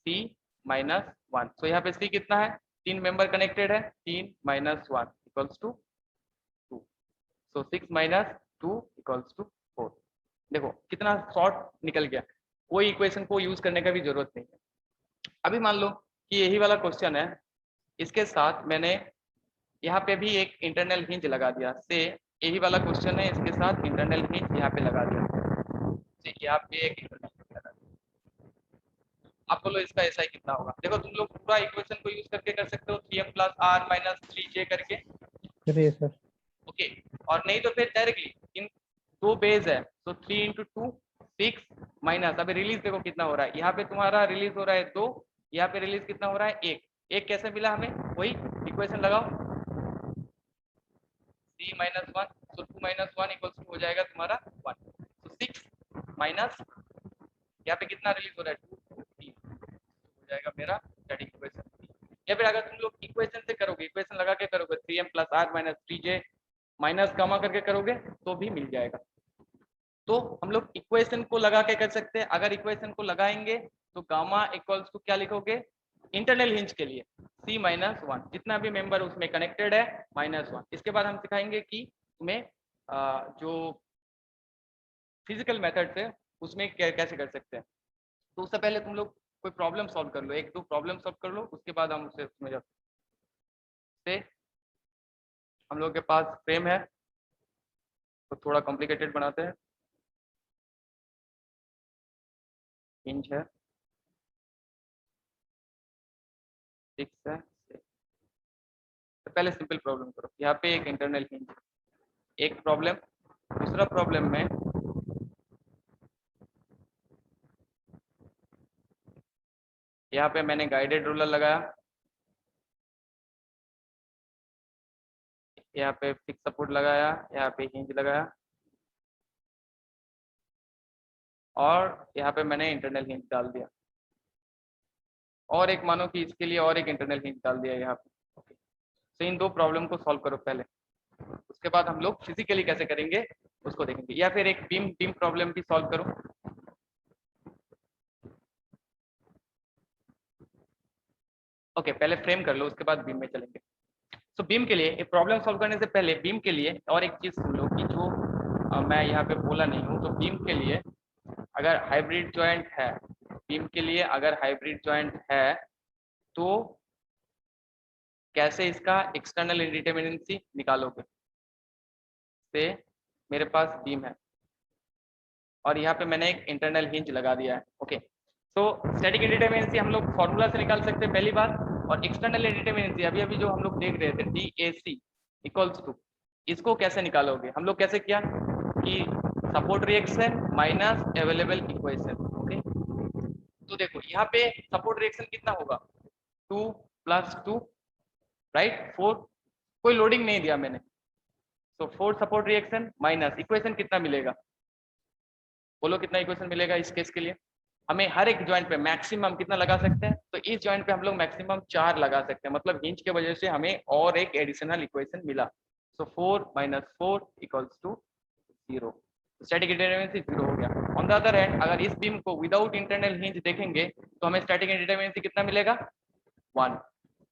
C -1, तो यहाँ पे C कितना है, 3 मेंबर कनेक्टेड है, 3 - 1 equals to 2, so 6 - 2 equals to 4। देखो कितना शॉर्ट निकल गया, कोई इक्वेशन को यूज करने का भी जरूरत नहीं है। अभी मान लो कि यही वाला क्वेश्चन है, इसके साथ मैंने यहाँ पे भी एक इंटरनल हिंज लगा दिया, से यही वाला क्वेश्चन है, इसके साथ इंटरनल हिंज यहाँ पे लगा दिया, यहाँ पे एक इंटरनल हिंज लगा दिया। आप बोलो इसका एसआई कितना होगा, देखो तुम लोग पूरा इक्वेशन को यूज करके कर सकते हो, 3m + r - 3j करके, सर। ओके, और नहीं तो फिर डायरेक्टली इन 2 बेस है, तो 3 इंटू 2 6 माइनस, अभी रिलीज देखो कितना हो रहा है, यहाँ पे तुम्हारा रिलीज हो रहा है 2, यहाँ पे रिलीज कितना हो रहा है 1, एक कैसे मिला हमें, वही इक्वेशन लगाओ, C -1, तो 2 - 1 इक्वल्स हो जाएगा तुम्हारा 1, तो 6 माइनस, यहाँ पे कितना रिलीज हो रहा है 2 3, हो जाएगा मेरा स्टैटिक इक्वेशन। या फिर अगर तुम लोग इक्वेशन से करोगे, इक्वेशन लगा के करोगे, 3m + r - 3j minus gamma करके करोगे तो भी मिल जाएगा। तो हम लोग इक्वेशन को लगा के कर सकते हैं, अगर इक्वेशन को लगाएंगे तो गामा इक्वल्स टू क्या लिखोगे, इंटरनल हिंज के लिए C -1, जितना भी मेंबर उसमें कनेक्टेड है -1। इसके बाद हम सिखाएंगे कि तुम्हें जो फिजिकल मेथड से उसमें कैसे कर सकते हैं। तो उससे पहले तुम लोग कोई प्रॉब्लम सॉल्व कर लो, 1 2 प्रॉब्लम सॉल्व कर लो, उसके बाद हम उससे उसमें जाते। हम लोग के पास फ्रेम है तो थोड़ा कॉम्प्लिकेटेड बनाते हैं, हिंज है 6 है, तो पहले सिंपल प्रॉब्लम करो, यहाँ पे एक इंटरनल हिंज, एक प्रॉब्लम, दूसरा प्रॉब्लम में यहाँ पे मैंने गाइडेड रूलर लगाया, यहाँ पे फिक्स सपोर्ट लगाया, यहाँ पे हिंज लगाया, और यहाँ पे मैंने इंटरनल हिंज डाल दिया, और एक मानो कि इसके लिए और एक इंटरनल हिंज डाल दिया यहाँ पे। ओके, तो इन 2 प्रॉब्लम को सॉल्व करो पहले, उसके बाद हम लोग फिजिकली कैसे करेंगे उसको देखेंगे, या फिर एक बीम बीम प्रॉब्लम भी सॉल्व करो। ओके, पहले फ्रेम कर लो, उसके बाद बीम में चलेंगे। तो बीम के लिए एक प्रॉब्लम सॉल्व करने से पहले बीम के लिए और एक चीज सुन लो कि जो मैं यहाँ पे बोला नहीं हूँ, तो बीम के लिए अगर हाइब्रिड जॉइंट है, बीम के लिए अगर हाइब्रिड जॉइंट है तो कैसे इसका एक्सटर्नल इंडिटरमिनेंसी निकालोगे। से मेरे पास बीम है और यहाँ पे मैंने एक इंटरनल हिंज लगा दिया है, ओके, तो स्टैटिक इंडिटरमिनेंसी हम लोग फॉर्मूला से निकाल सकते हैं पहली बात, और एक्सटर्नल इंडिटरमिनेंसी अभी अभी जो हम लोग देख रहे थे DAC इक्वल्स टू, इसको कैसे निकालोगे, हम लोग कैसे किया कि support reaction minus available equation, okay, तो देखो यहाँ पे सपोर्ट रिएक्शन कितना होगा 2 + 2 राइट 4, कोई लोडिंग नहीं दिया मैंने, तो 4 सपोर्ट रिएक्शन माइनस इक्वेशन कितना मिलेगा, बोलो कितना इक्वेशन मिलेगा इस केस के लिए, हमें हर एक जॉइंट पे मैक्सिमम कितना लगा सकते हैं, तो इस जॉइंट पे हम लोग मैक्सिमम 4 लगा सकते हैं, मतलब हिंज के वजह से हमें और एक एडिशनल इक्वेशन मिला, सो 4 - 4 इक्वल्स टू 0, स्टैटिक इंडिटरमिनेंसी 0 हो गया। ऑन द अदर हैंड अगर इस बीम को विदाउट इंटरनल हिंज देखेंगे तो हमें स्टैटिक इंडिटरमिनेंसी कितना मिलेगा 1।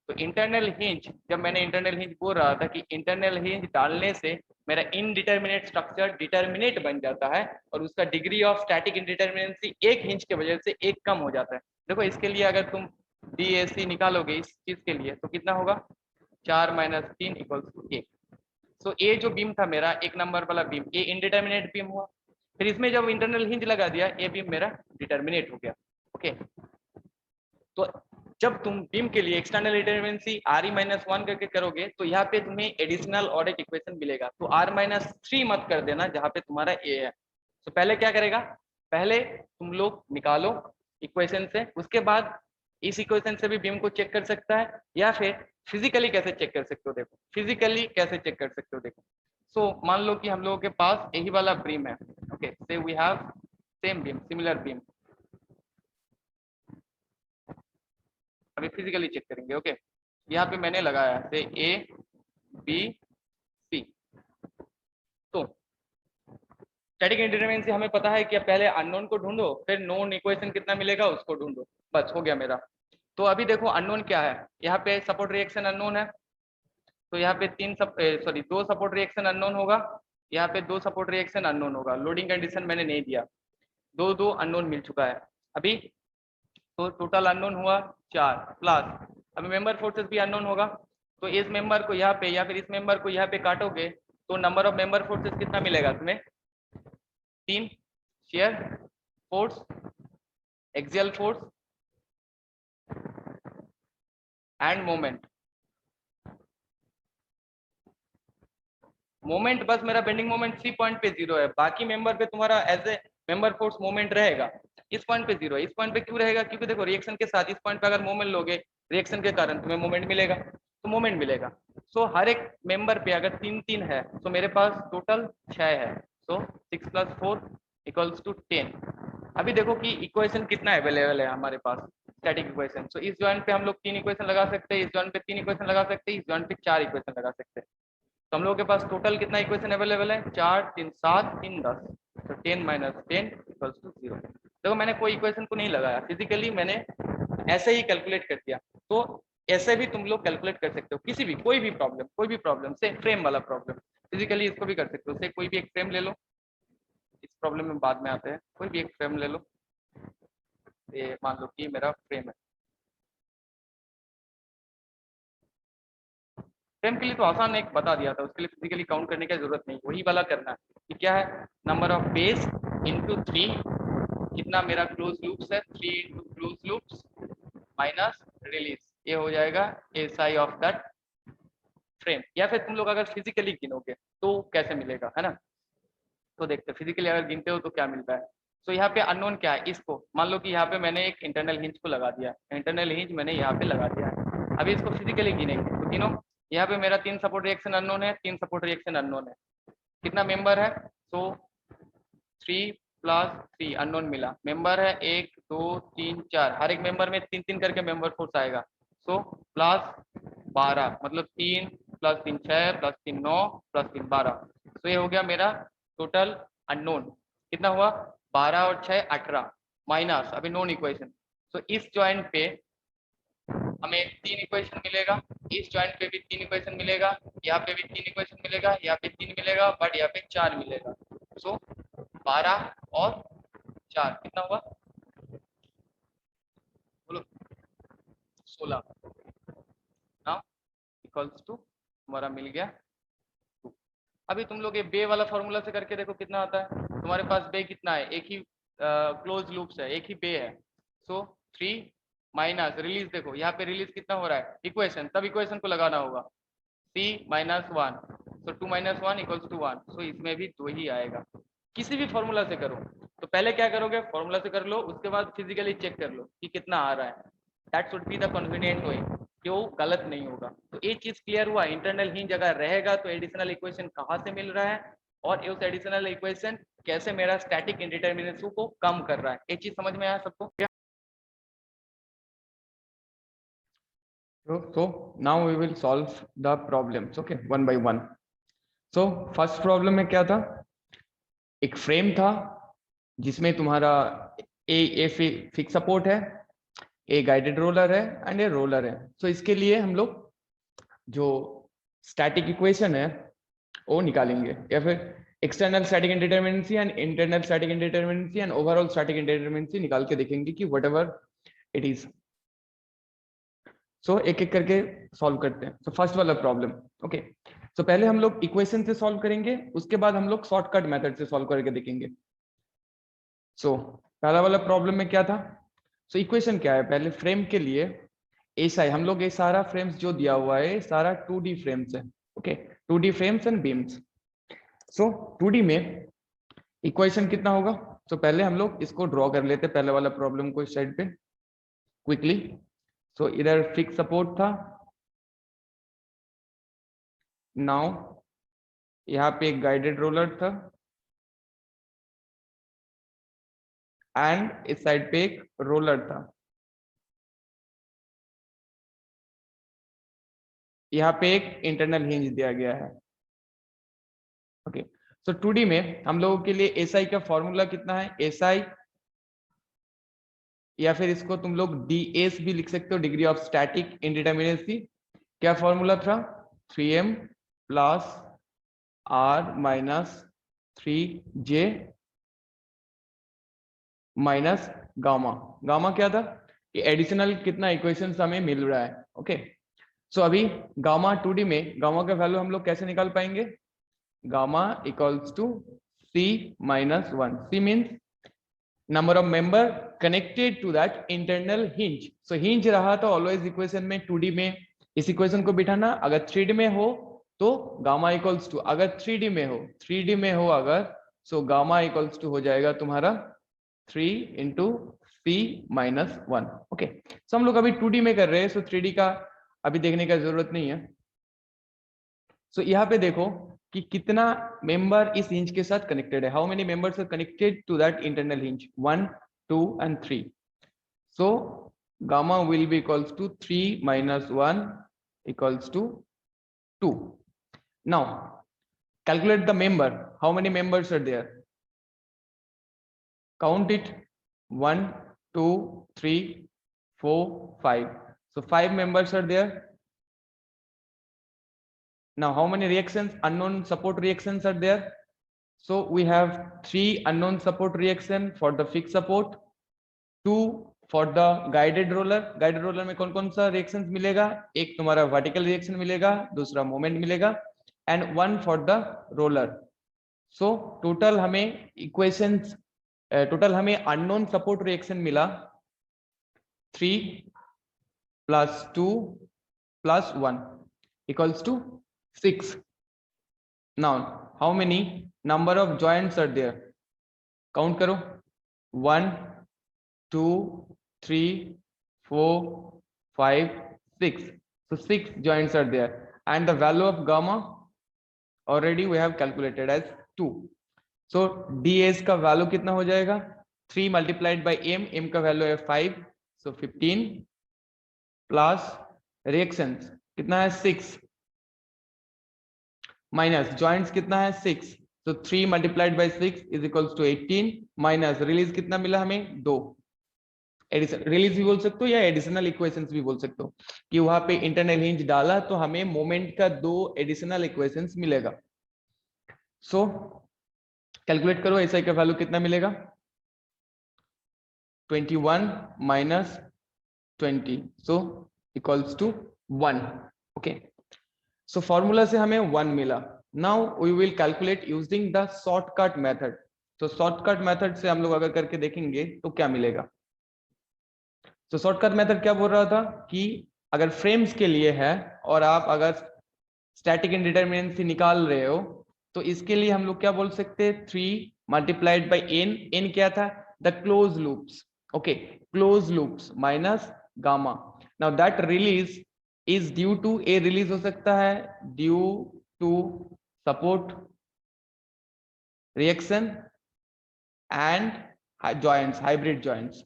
तो इंटरनल हिंज, जब मैंने इंटरनल हिंज बोल रहा था कि इंटरनल हिंज डालने से मेरा इनडिटर्मिनेट स्ट्रक्चर डिटर्मिनेट बन जाता है और उसका डिग्री ऑफ स्टैटिक इंडिटर्मिनेंसी एक हिंज के वजह से एक कम हो जाता है। देखो इसके लिए अगर तुम DAC निकालोगे इस चीज के लिए तो कितना होगा, 4 - 3 = 1। सो ए जो बीम था मेरा 1 नंबर वाला बीम, ए इनडिटर्मिनेट बीम हुआ। फिर इसमें जब इंटरनल हिंज लगा दिया, ए बीम मेरा डिटर्मिनेट हो गया। ओके, तो जब तुम बीम के लिए एक्सटर्नल डिटर्मिनेंसी RE-1 करके करोगे तो यहाँ पे तुम्हें एडिशनल ऑर्डर इक्वेशन मिलेगा। तो R-3 मत कर देना जहाँ पे तुम्हारा ए है। तो पहले क्या करेगा, पहले तुम लोग निकालो इक्वेशन से, उसके बाद इस इक्वेशन से भी बीम को चेक कर सकता है या फिर फिजिकली कैसे चेक कर सकते हो। देखो फिजिकली कैसे चेक कर सकते हो, देखो सो मान लो कि हम लोगों के पास यही वाला बीम है। Okay, say we have same beam, similar beam. अभी फिजिकली चेक करेंगे। ओके, यहाँ पे मैंने लगाया से ABC। तो स्टैटिक इंडिटरमिनेंसी हमें पता है कि पहले अननोन को ढूंढो, फिर नोन इक्वेशन कितना मिलेगा उसको ढूंढो, बस हो गया मेरा। तो अभी देखो अननोन क्या है, यहाँ पे सपोर्ट रिएक्शन अननोन है, तो यहाँ पे दो सपोर्ट रिएक्शन अननोन होगा, यहाँ पे 2 सपोर्ट रिएक्शन अननोन होगा। लोडिंग कंडीशन मैंने नहीं दिया, दो अननोन मिल चुका है अभी। तो टोटल अननोन हुआ 4 प्लस अभी मेंबर फोर्सेस भी अननोन होगा। तो इस मेंबर को यहाँ पे या फिर इस मेंबर को यहाँ पे काटोगे तो नंबर ऑफ मेंबर फोर्सेस कितना मिलेगा तुम्हें, 3। Shear force, axial force end moment. Moment बस मेरा बेंडिंग मोमेंट सी पॉइंट पे 0 है, बाकी मेंबर पे तुम्हारा as a member force moment रहेगा। इस पॉइंट पे 0 है। इस पॉइंट पे क्यों रहेगा, क्योंकि देखो रिएक्शन के साथ इस पॉइंट पे अगर मोमेंट लोगे, रिएक्शन के कारण तुम्हें मोमेंट मिलेगा, तो मोमेंट मिलेगा। सो हर एक मेंबर पे अगर 3 है तो मेरे पास टोटल 6 है। सो 6 + 4 = 10। अभी देखो कि इक्वेशन कितना अवेलेबल है हमारे पास, स्टैटिक इक्वेशन। सो इस जॉइंट पे हम लोग 3 इक्वेशन लगा सकते हैं, इस जॉइंट पे 3 इक्वेशन लगा सकते हैं, इस जॉइंट पे 4 इक्वेशन लगा सकते हैं। तो हम लोगों के पास टोटल कितना इक्वेशन अवेलेबल है, 4 3 7 3 10। तो 10 - 10 = 0। देखो मैंने कोई इक्वेशन को नहीं लगाया, फिजिकली मैंने ऐसे ही कैलकुलेट कर दिया। तो ऐसे भी तुम लोग कैलकुलेट कर सकते हो, किसी भी कोई भी प्रॉब्लम से, फ्रेम वाला प्रॉब्लम फिजिकली इसको भी कर सकते हो। से कोई भी एक फ्रेम ले लो, इस प्रॉब्लम में बाद में आते हैं। कोई भी एक फ्रेम ले लो, ये मान लो कि मेरा फ्रेम है। फ्रेम के लिए तो आसान एक बता दिया था, उसके लिए फिजिकली काउंट करने की जरूरत नहीं, वही वाला करना है कि क्या है, नंबर ऑफ बेस इंटू 3, कितना मेरा क्लोज लूप्स है, 3 into close loops minus release, ये हो जाएगा SI ऑफ दैट फ्रेम। या फिर तुम लोग अगर फिजिकली गिनोगे तो कैसे मिलेगा, है ना। तो देखते फिजिकली अगर गिनते हो तो क्या मिलता है। तो यहाँ पे अननोन क्या है, इसको मान लो कि यहाँ पे मैंने एक इंटरनल हिंज को लगा दिया, इंटरनल हिंज मैंने यहाँ पे लगा दिया है। अभी इसको फिजिकली गिनेंगे तो गिनो, यहाँ पे मेरा 3 सपोर्ट रिएक्शन अननोन है, 3 सपोर्ट रिएक्शन अननोन है। कितना मेंबर है, सो 3 + 3 अननोन मिला। मेंबर है 1 2 3 4, हर एक मेंबर में 3 करके मेंबर फोर्स आएगा। सो +12 मतलब 3 + 3 6 + 3 9 + 3 12। तो ये हो गया मेरा टोटल अननोन। कितना हुआ, 12 और 6 18 माइनस अभी नोन इक्वेशन। तो इस जॉइंट पे हमें 3 इक्वेशन मिलेगा, इस जॉइंट पे भी 3 इक्वेशन मिलेगा, यहाँ पे भी 3 इक्वेशन मिलेगा, यहाँ पे 3 मिलेगा, बट यहाँ पे 4 मिलेगा। सो 12 और 4 कितना हुआ, बोलो 16 ना, इक्वल्स टू हमारा मिल गया 2। अभी तुम लोग ये बे वाला फॉर्मूला से करके देखो कितना आता है। तुम्हारे पास बे कितना है, एक ही क्लोज लूप्स है, एक ही बे है। सो 3 माइनस रिलीज, देखो यहाँ पे रिलीज कितना हो रहा है, इक्वेशन, तब इक्वेशन को लगाना होगा C - 1। सो 2 - 1 = 1। सो इसमें भी 2 ही आएगा। किसी भी फॉर्मूला से करो, तो पहले क्या करोगे, फॉर्मूला से कर लो, उसके बाद फिजिकली चेक कर लो कि कितना आ रहा है। That should be the convenient way, कि वो गलत नहीं होगा। तो एक चीज क्लियर हुआ, इंटरनल हिंज अगर रहेगा तो एडिशनल इक्वेशन कहाँ से मिल रहा है और उस एडिशनल इक्वेशन कैसे मेरा स्टैटिक इंडिटरमिनेंसी को कम कर रहा है। एक चीज समझ में आया सबको। So now we will solve the problems, okay, one by one. So first problem में क्या था, एक फ्रेम था जिसमें तुम्हारा ए फिक्स सपोर्ट है, ए गाइडेड रोलर है एंड ए रोलर है। सो इसके लिए हम लोग जो स्टैटिक इक्वेशन है वो निकालेंगे, या फिर external static indeterminacy and internal static indeterminacy and overall static indeterminacy निकाल के देखेंगे कि व्हाटएवर इट इज। सो एक एक करके सॉल्व करते हैं। सो फर्स्ट वाला प्रॉब्लम, ओके। सो पहले हम लोग इक्वेशन से सॉल्व करेंगे, उसके बाद हम लोग शॉर्टकट मेथड से सॉल्व करके देखेंगे। सो पहला वाला प्रॉब्लम में क्या था? सो इक्वेशन क्या है? पहले फ्रेम के लिए ऐसा है, हम लोग ये सारा फ्रेम्स जो दिया हुआ है सारा 2D फ्रेम्स है, okay, 2D frames and beams. So 2D में इक्वेशन कितना होगा? तो पहले हम लोग इसको ड्रॉ कर लेते हैं, पहले वाला प्रॉब्लम को इस साइड पे क्विकली। सो इधर फिक्स सपोर्ट था, नाउ यहाँ पे एक गाइडेड रोलर था एंड इस साइड पे एक रोलर था। यहाँ पे एक इंटरनल हिंज दिया गया है, ओके। सो 2D में हम लोगों के लिए एसआई का फॉर्मूला कितना है? एसआई, या फिर इसको तुम लोग डीएस भी लिख सकते हो, डिग्री ऑफ स्टैटिक इंडिटरमिनेसी। क्या फॉर्मूला था? 3m plus R minus 3j minus gamma. Gamma क्या था? कि एडिशनल कितना इक्वेशंस हमें मिल रहा है, ओके। सो अभी गामा 2D में गामा का वैल्यू हम लोग कैसे निकाल पाएंगे? Gamma equals to c minus 1। c means number of member connected to that internal hinge. So hinge रहा तो ऑलवेज इक्वेशन में 2D में इस इक्वेशन को बिठाना, अगर 3D में हो तो गामा इक्वल्स टू, अगर 3D में हो, 3D में हो अगर, सो गामा इक्वल्स टू हो जाएगा तुम्हारा 3 इंटू सी माइनस 1, ओके। सो हम लोग अभी 2D में कर रहे हैं, सो 3D का अभी देखने का जरूरत नहीं है। सो यहाँ पे देखो कि कितना मेंबर इस हिंज के साथ कनेक्टेड है, how many members are connected to that internal hinge, 1 2 and 3। So gamma will be equals to 3 minus 1 equals to 2। Now calculate the member, how many members are there? Count it, 1 2 3 4 5, so 5 members are there. Now how many reactions, unknown support reactions are there? So we have 3 unknown support reaction for the fixed support, 2 for the guided roller। guided roller में कौन कौन सा reactions मिलेगा? एक तुम्हारा vertical reaction मिलेगा, दूसरा moment मिलेगा, and 1 for the roller। so total हमें equations, टोटल हमें अननोन सपोर्ट रिएक्शन मिला 3 plus 2 plus 1 equals to 6। Now how many number of joints are there? Count करो, 1 2 3 4 5 6, so 6 joints are there and the value of gamma already we have calculated as 2। So ds का value कितना हो जाएगा? 3 multiplied by m का value है 5, सो 15 plus reactions कितना है 6 minus joints कितना है 6, so 3 multiplied by 6 is equals to 18 minus release कितना मिला हमें 2। रिलीज भी बोल सकते हो या एडिशनल इक्वेशंस भी बोल सकते हो कि वहां पे इंटरनल हिंज डाला तो हमें मोमेंट का 2 एडिशनल इक्वेशंस मिलेगा। सो कैलकुलेट करो एसआई का वैल्यू कितना मिलेगा? 21 minus 20, so equals to 1, okay. So formula से हमें 1 मिला। Now we will calculate using the shortcut method. तो शॉर्टकट मेथड से हम लोग अगर करके देखेंगे तो क्या मिलेगा? तो शॉर्टकट मेथड क्या बोल रहा था कि अगर फ्रेम्स के लिए है और आप अगर स्टैटिक इंडिटरमिनेंसी निकाल रहे हो तो इसके लिए हम लोग क्या बोल सकते हैं? 3 मल्टीप्लाइड बाई n क्या था? The close loops, okay, close loops minus gamma. Now that release is due to, a release हो सकता है due to support reaction and joints, hybrid joints,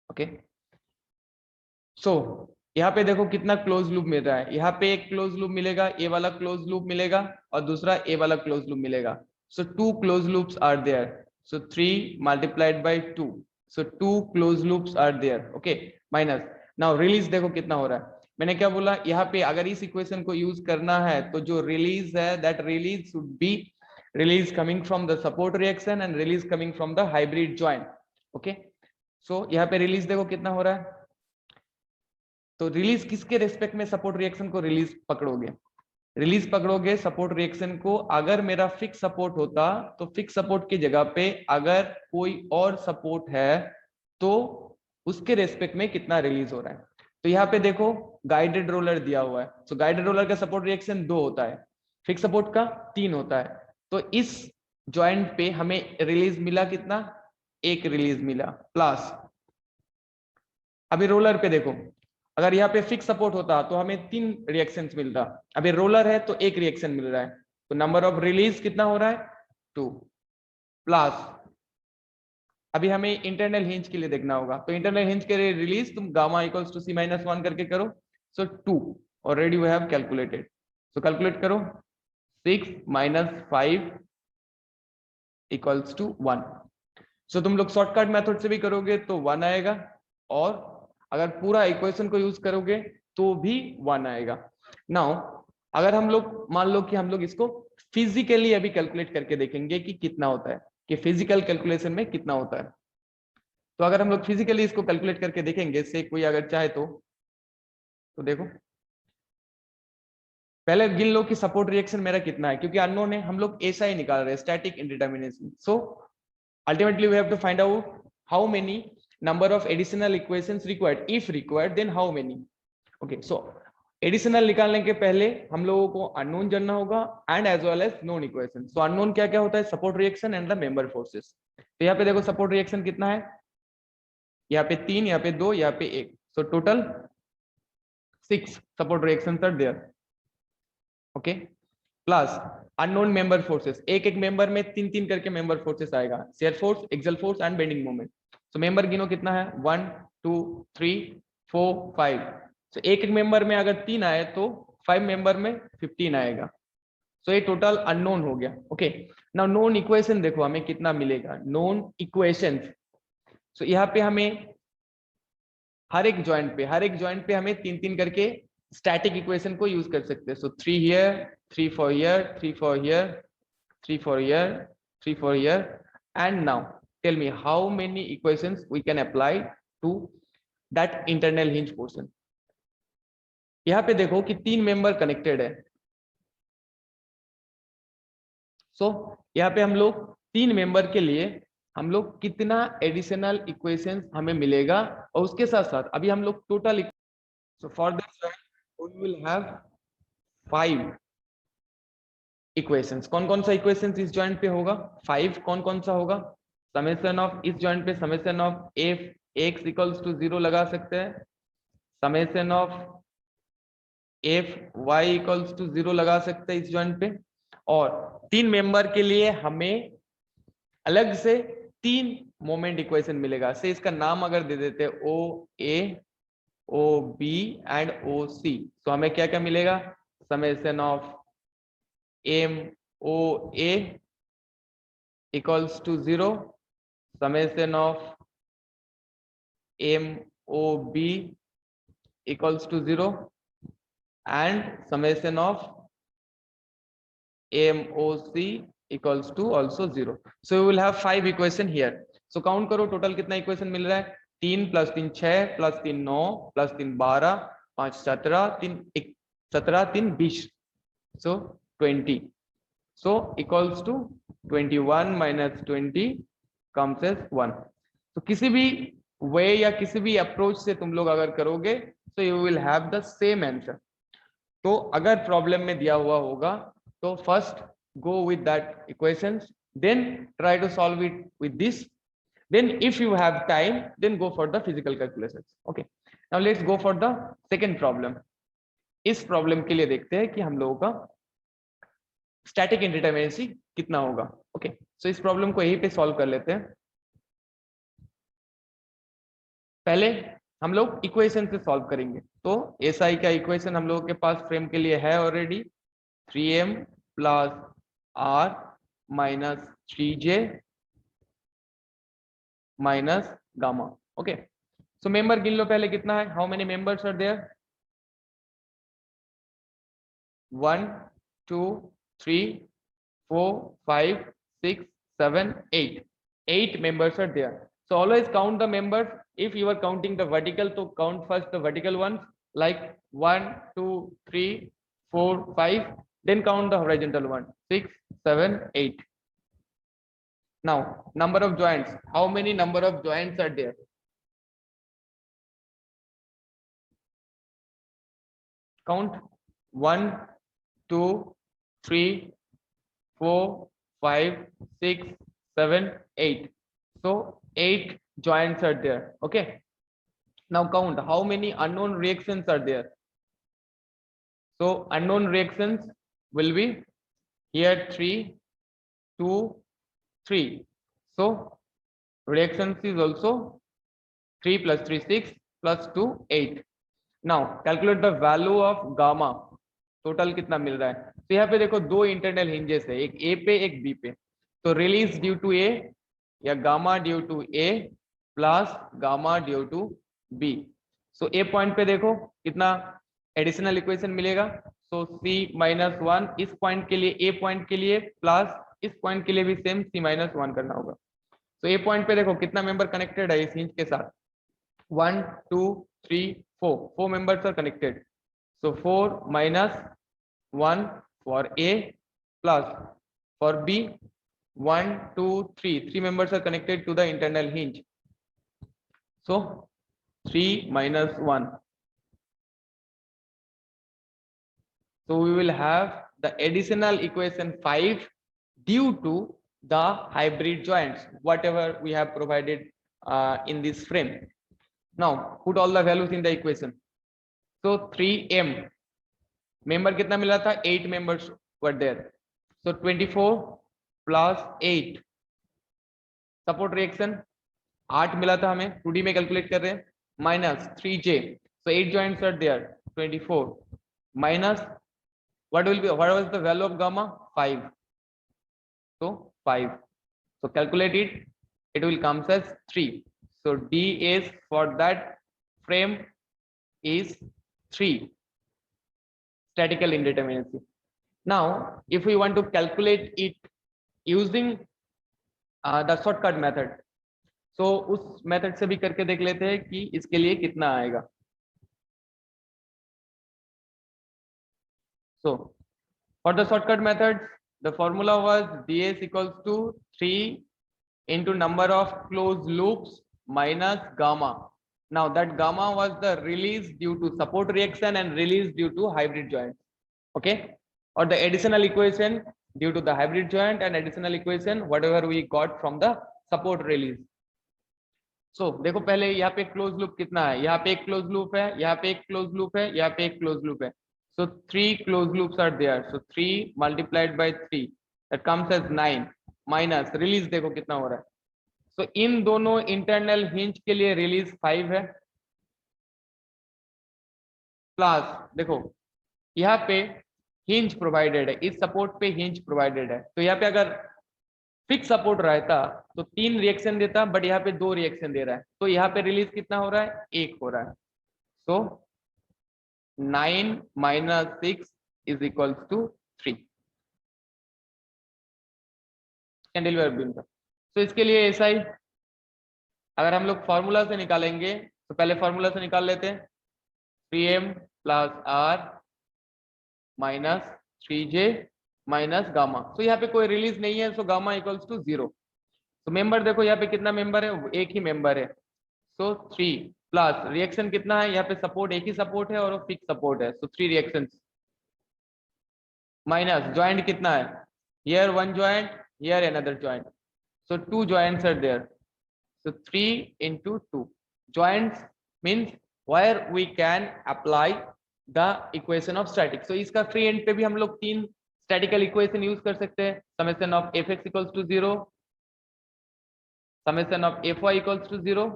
okay. So यहाँ पे देखो कितना क्लोज लूप मिल रहा है, यहाँ पे एक क्लोज लूप मिलेगा, ए वाला क्लोज लूप मिलेगा और दूसरा ए वाला क्लोज लूप मिलेगा। So 2 close loops are there. so 3 multiplied by 2, so 2 closed loops are there, okay, minus now release देखो कितना हो रहा है, मैंने क्या बोला यहाँ पे अगर इस इक्वेशन को यूज करना है तो जो रिलीज है that release should be release coming from the support reaction and release coming from the hybrid joint, okay. So यहाँ पे रिलीज देखो कितना हो रहा है, तो रिलीज किसके रेस्पेक्ट में सपोर्ट रिएक्शन को रिलीज पकड़ोगे, रिलीज पकड़ोगे सपोर्ट रिएक्शन को, अगर मेरा फिक्स सपोर्ट होता तो फिक्स सपोर्ट की जगह पे अगर कोई और सपोर्ट है तो उसके रेस्पेक्ट में कितना रिलीज हो रहा है। तो यहाँ पे देखो गाइडेड रोलर दिया हुआ है, तो गाइडेड रोलर का सपोर्ट रिएक्शन 2 होता है, फिक्स सपोर्ट का 3 होता है, तो इस जॉइंट पे हमें रिलीज मिला कितना, 1 रिलीज मिला प्लस। अभी रोलर पे देखो अगर यहाँ पे फिक्स सपोर्ट होता तो हमें 3 रिएक्शंस मिलता, अभी रोलर है तो 1 रिएक्शन मिल रहा है, तो नंबर ऑफ रिलीज कितना हो रहा है 2 प्लस। अभी हमें इंटरनल हिंज के लिए देखना होगा, तो इंटरनल हिंज के लिए रिलीज तुम गामा इक्वल्स टू c-1 करके करो, so 2 already we have calculated, so calculate करो 6 - 5 इक्वल्स टू 1, सो तुम लोग शॉर्टकट मेथड से भी करोगे तो 1 आएगा, और अगर पूरा इक्वेशन को यूज करोगे तो भी 1 आएगा। नाउ अगर हम लोग मान लो कि हम लोग इसको फिजिकली अभी कैलकुलेट करके देखेंगे कि कितना होता है, कि फिजिकल कैलकुलेशन में कितना होता है, तो अगर हम लोग फिजिकली इसको कैलकुलेट करके देखेंगे से कोई अगर चाहे तो देखो पहले गिन लो कि सपोर्ट रिएक्शन मेरा कितना है, क्योंकि अननोन है हम लोग ऐसा ही निकाल रहे हैं static indeterminacy, so ultimately we have to find out how many number of additional equations required, if required then how many, okay, so additional निकालने के पहले हम लोगों को अननोन जानना होगा and as well as known equation. So unknown क्या क्या होता है, support reaction and the member forces. तो यहाँ पे देखो सपोर्ट रिएक्शन कितना है, यहाँ पे 3, यहाँ पे 2, यहाँ पे 1, so total 6 support reactions are there, okay, plus unknown member forces, एक एक मेंबर में 3 करके मेंबर फोर्सेस आएगा, shear force, axial force and bending moment. तो मेंबर गिनो कितना है 1 2 3 4 5, तो एक एक मेंबर में अगर 3 आए तो 5 मेंबर में 15 आएगा, तो ये टोटल अननोन हो गया, ओके। नाउ नोन इक्वेशन देखो हमें कितना मिलेगा, नोन इक्वेशंस, सो यहाँ पे हमें हर एक जॉइंट पे हमें 3 करके स्टैटिक इक्वेशन को यूज कर सकते हैं, सो 3 here 3 for here 3 for here 3 for here 3 for here, and now tell me how many equations we can apply to that internal hinge portion। यहां पे देखो कि 3 मेंबर कनेक्टेड है, सो यहाँ पे हम लोग 3 मेंबर के लिए हम लोग कितना एडिशनल इक्वेशंस हमें मिलेगा, और उसके साथ साथ अभी हम लोग total, so for this we will have 5 equations. कौन कौन सा इक्वेशंस इस जॉइंट पे होगा, 5 कौन कौन सा होगा, समेशन ऑफ इस जॉइंट पे summation of F X equals to 0 लगा सकते हैं, summation of F Y equals to 0 लगा सकते हैं इस जॉइंट पे, और 3 मेंबर के लिए हमें अलग से 3 मोमेंट इक्वेशन मिलेगा, से इसका नाम अगर दे देते हैं ओ ए ओ बी एंड ओ सी, तो हमें क्या क्या मिलेगा, summation of M O A equals to 0, summation of MOB equals to 0 and summation of MOC equals to also 0. So we will have 5 equation here. So count करो टोटल कितना equation मिल रहा है, 3 + 3 6 + 3 9 + 3 12 5 17 3 17 3 20, so 20, so equals to 21 - 20 comes as 1। तो किसी भी वे या किसी भी अप्रोच से तुम लोग अगर करोगे तो you will have the same answer. तो अगर प्रॉब्लम में दिया हुआ होगा तो first go with that equations, then try to solve it with this, then if you have time then go for the physical calculations, okay. Now let's go for the second problem. इस problem के लिए देखते हैं कि हम लोगों का static indeterminacy कितना होगा, ओके। सो इस प्रॉब्लम को यहीं पे सॉल्व कर लेते हैं। पहले हम लोग इक्वेशन से सॉल्व करेंगे, तो एसआई का इक्वेशन हम लोगों के पास फ्रेम के लिए है already, 3m + r - 3j minus gamma. Okay, so member गिन लो पहले कितना है, how many members are there? 1 2 3 4 5 6 7 8 8 members are there. So always count the members. If you are counting the vertical, so count first the vertical ones like 1 2 3 4 5, then count the horizontal one 6 7 8. Now number of joints, how many number of joints are there? Count 1 2 3 4 5 6 7 8. So 8 joints are there. Okay, now count how many unknown reactions are there. So unknown reactions will be here 3 2 3. So reactions is also 3 plus 3 6 plus 2 8. Now calculate the value of gamma. Total कितना मिल रहा है? तो यहाँ पे देखो दो internal hinges है, एक ए पे एक बी पे. तो रिलीज ड्यू टू ए या gamma due to A plus gamma due to B. So A point पे देखो कितना एडिशनल इक्वेशन मिलेगा. सो सी माइनस वन इस पॉइंट के लिए, ए पॉइंट के लिए, प्लस इस पॉइंट के लिए भी सेम सी माइनस वन करना होगा. तो ए पॉइंट पे देखो कितना मेंबर कनेक्टेड है इस हिंज के साथ. 1 2 3 4 members are connected. So 4 minus 1 for A plus for B 1 2 3 3 members are connected to the internal hinge. So 3 minus 1. So we will have the additional equation 5 due to the hybrid joints whatever we have provided in this frame. Now put all the values in the equation. So 3m member कितना मिला था? 8 members were there. So 24 plus 8 support reaction 8 मिला था हमें, 2D में calculate कर रहे हैं, minus 3j. So 8 joints are there. 24 minus what was the value of gamma? 5. So 5. So calculate it. It will come as 3. So D is for that frame is 3. Statical indeterminacy. Now if we want to calculate it using the shortcut method, so उस method से भी करके देख लेते हैं कि इसके लिए कितना आएगा. So for the shortcut method the formula was ds equals to 3 into number of closed loops minus gamma. Now that gamma was the release due to support reaction and release due to hybrid joint. Okay, or the additional equation due to the hybrid joint and additional equation whatever we got from the support release. So देखो पहले यहाँ पे close loop कितना है, यहाँ पे एक close loop है, यहाँ पे एक क्लोज लूप है, यहाँ पे एक क्लोज लूप है. So 3 closed loops are there. So 3 multiplied by 3 that comes as 9 minus release देखो कितना हो रहा है. So इन दोनों इंटरनल हिंज के लिए रिलीज 5 है, प्लस देखो यहाँ पे हिंज प्रोवाइडेड है, इस सपोर्ट पे हिंज प्रोवाइडेड है. तो यहाँ पे अगर फिक्स सपोर्ट रहता तो 3 रिएक्शन देता, बट यहाँ पे 2 रिएक्शन दे रहा है. तो यहाँ पे रिलीज कितना हो रहा है? 1 हो रहा है. So 9 minus 6 is equals to 3. Cantilever beam का. तो इसके लिए ऐसा ही अगर हम लोग फॉर्मूला से निकालेंगे तो पहले फॉर्मूला से निकाल लेते हैं. 3m plus r minus 3j minus gamma. तो यहाँ पे कोई रिलीज नहीं है, सो गामा इक्वल्स टू 0. तो मेंबर देखो यहाँ पे कितना मेंबर है? एक ही मेंबर है. सो 3 प्लस रिएक्शन कितना है? यहाँ पे सपोर्ट एक ही सपोर्ट है और फिक्स सपोर्ट है. सो 3 रिएक्शंस माइनस ज्वाइंट कितना है? Here 1 joint, here another joint. सो 2 joints are there. So 3 into 2 joints means where we can apply the equation of static. So इसका फ्री एंड पे भी हम लोग 3 स्टैटिकल इक्वेशन यूज कर सकते हैं. Summation of fx equals to 0, summation of fy equals to 0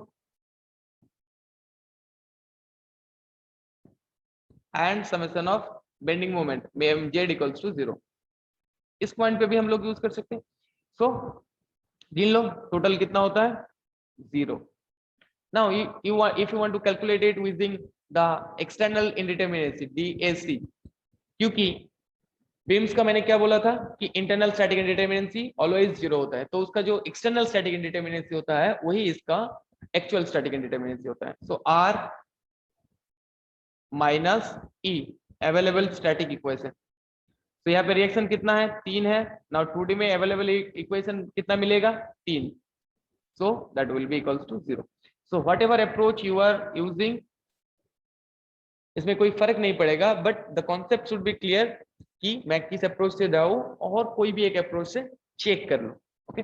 and summation of bending moment z equals to 0. इस point पे भी हम लोग यूज कर सकते हैं. सो गिन लो टोटल कितना होता है? 0. Now if you want to calculate it using the external indeterminacy DAC, क्योंकि बीम्स का मैंने क्या बोला था कि इंटरनल स्टैटिक इंडिटरमिनेंसी ऑलवेज 0 होता है, तो उसका जो एक्सटर्नल स्टैटिक इंडिटरमिनेंसी होता है वही इसका एक्चुअल स्टैटिक इंडिटरमिनेंसी होता है. सो R minus E available static equation. तो यहाँ पे रिएक्शन कितना है 3 है. नाउ 2D में अवेलेबल इक्वेशन कितना मिलेगा 3. So that will be equals to 0. So whatever approach you are using, इसमें कोई फर्क नहीं पड़ेगा, but the concept should be clear कि मैं किस अप्रोच से जाऊं और कोई भी एक अप्रोच से चेक कर लूं. ओके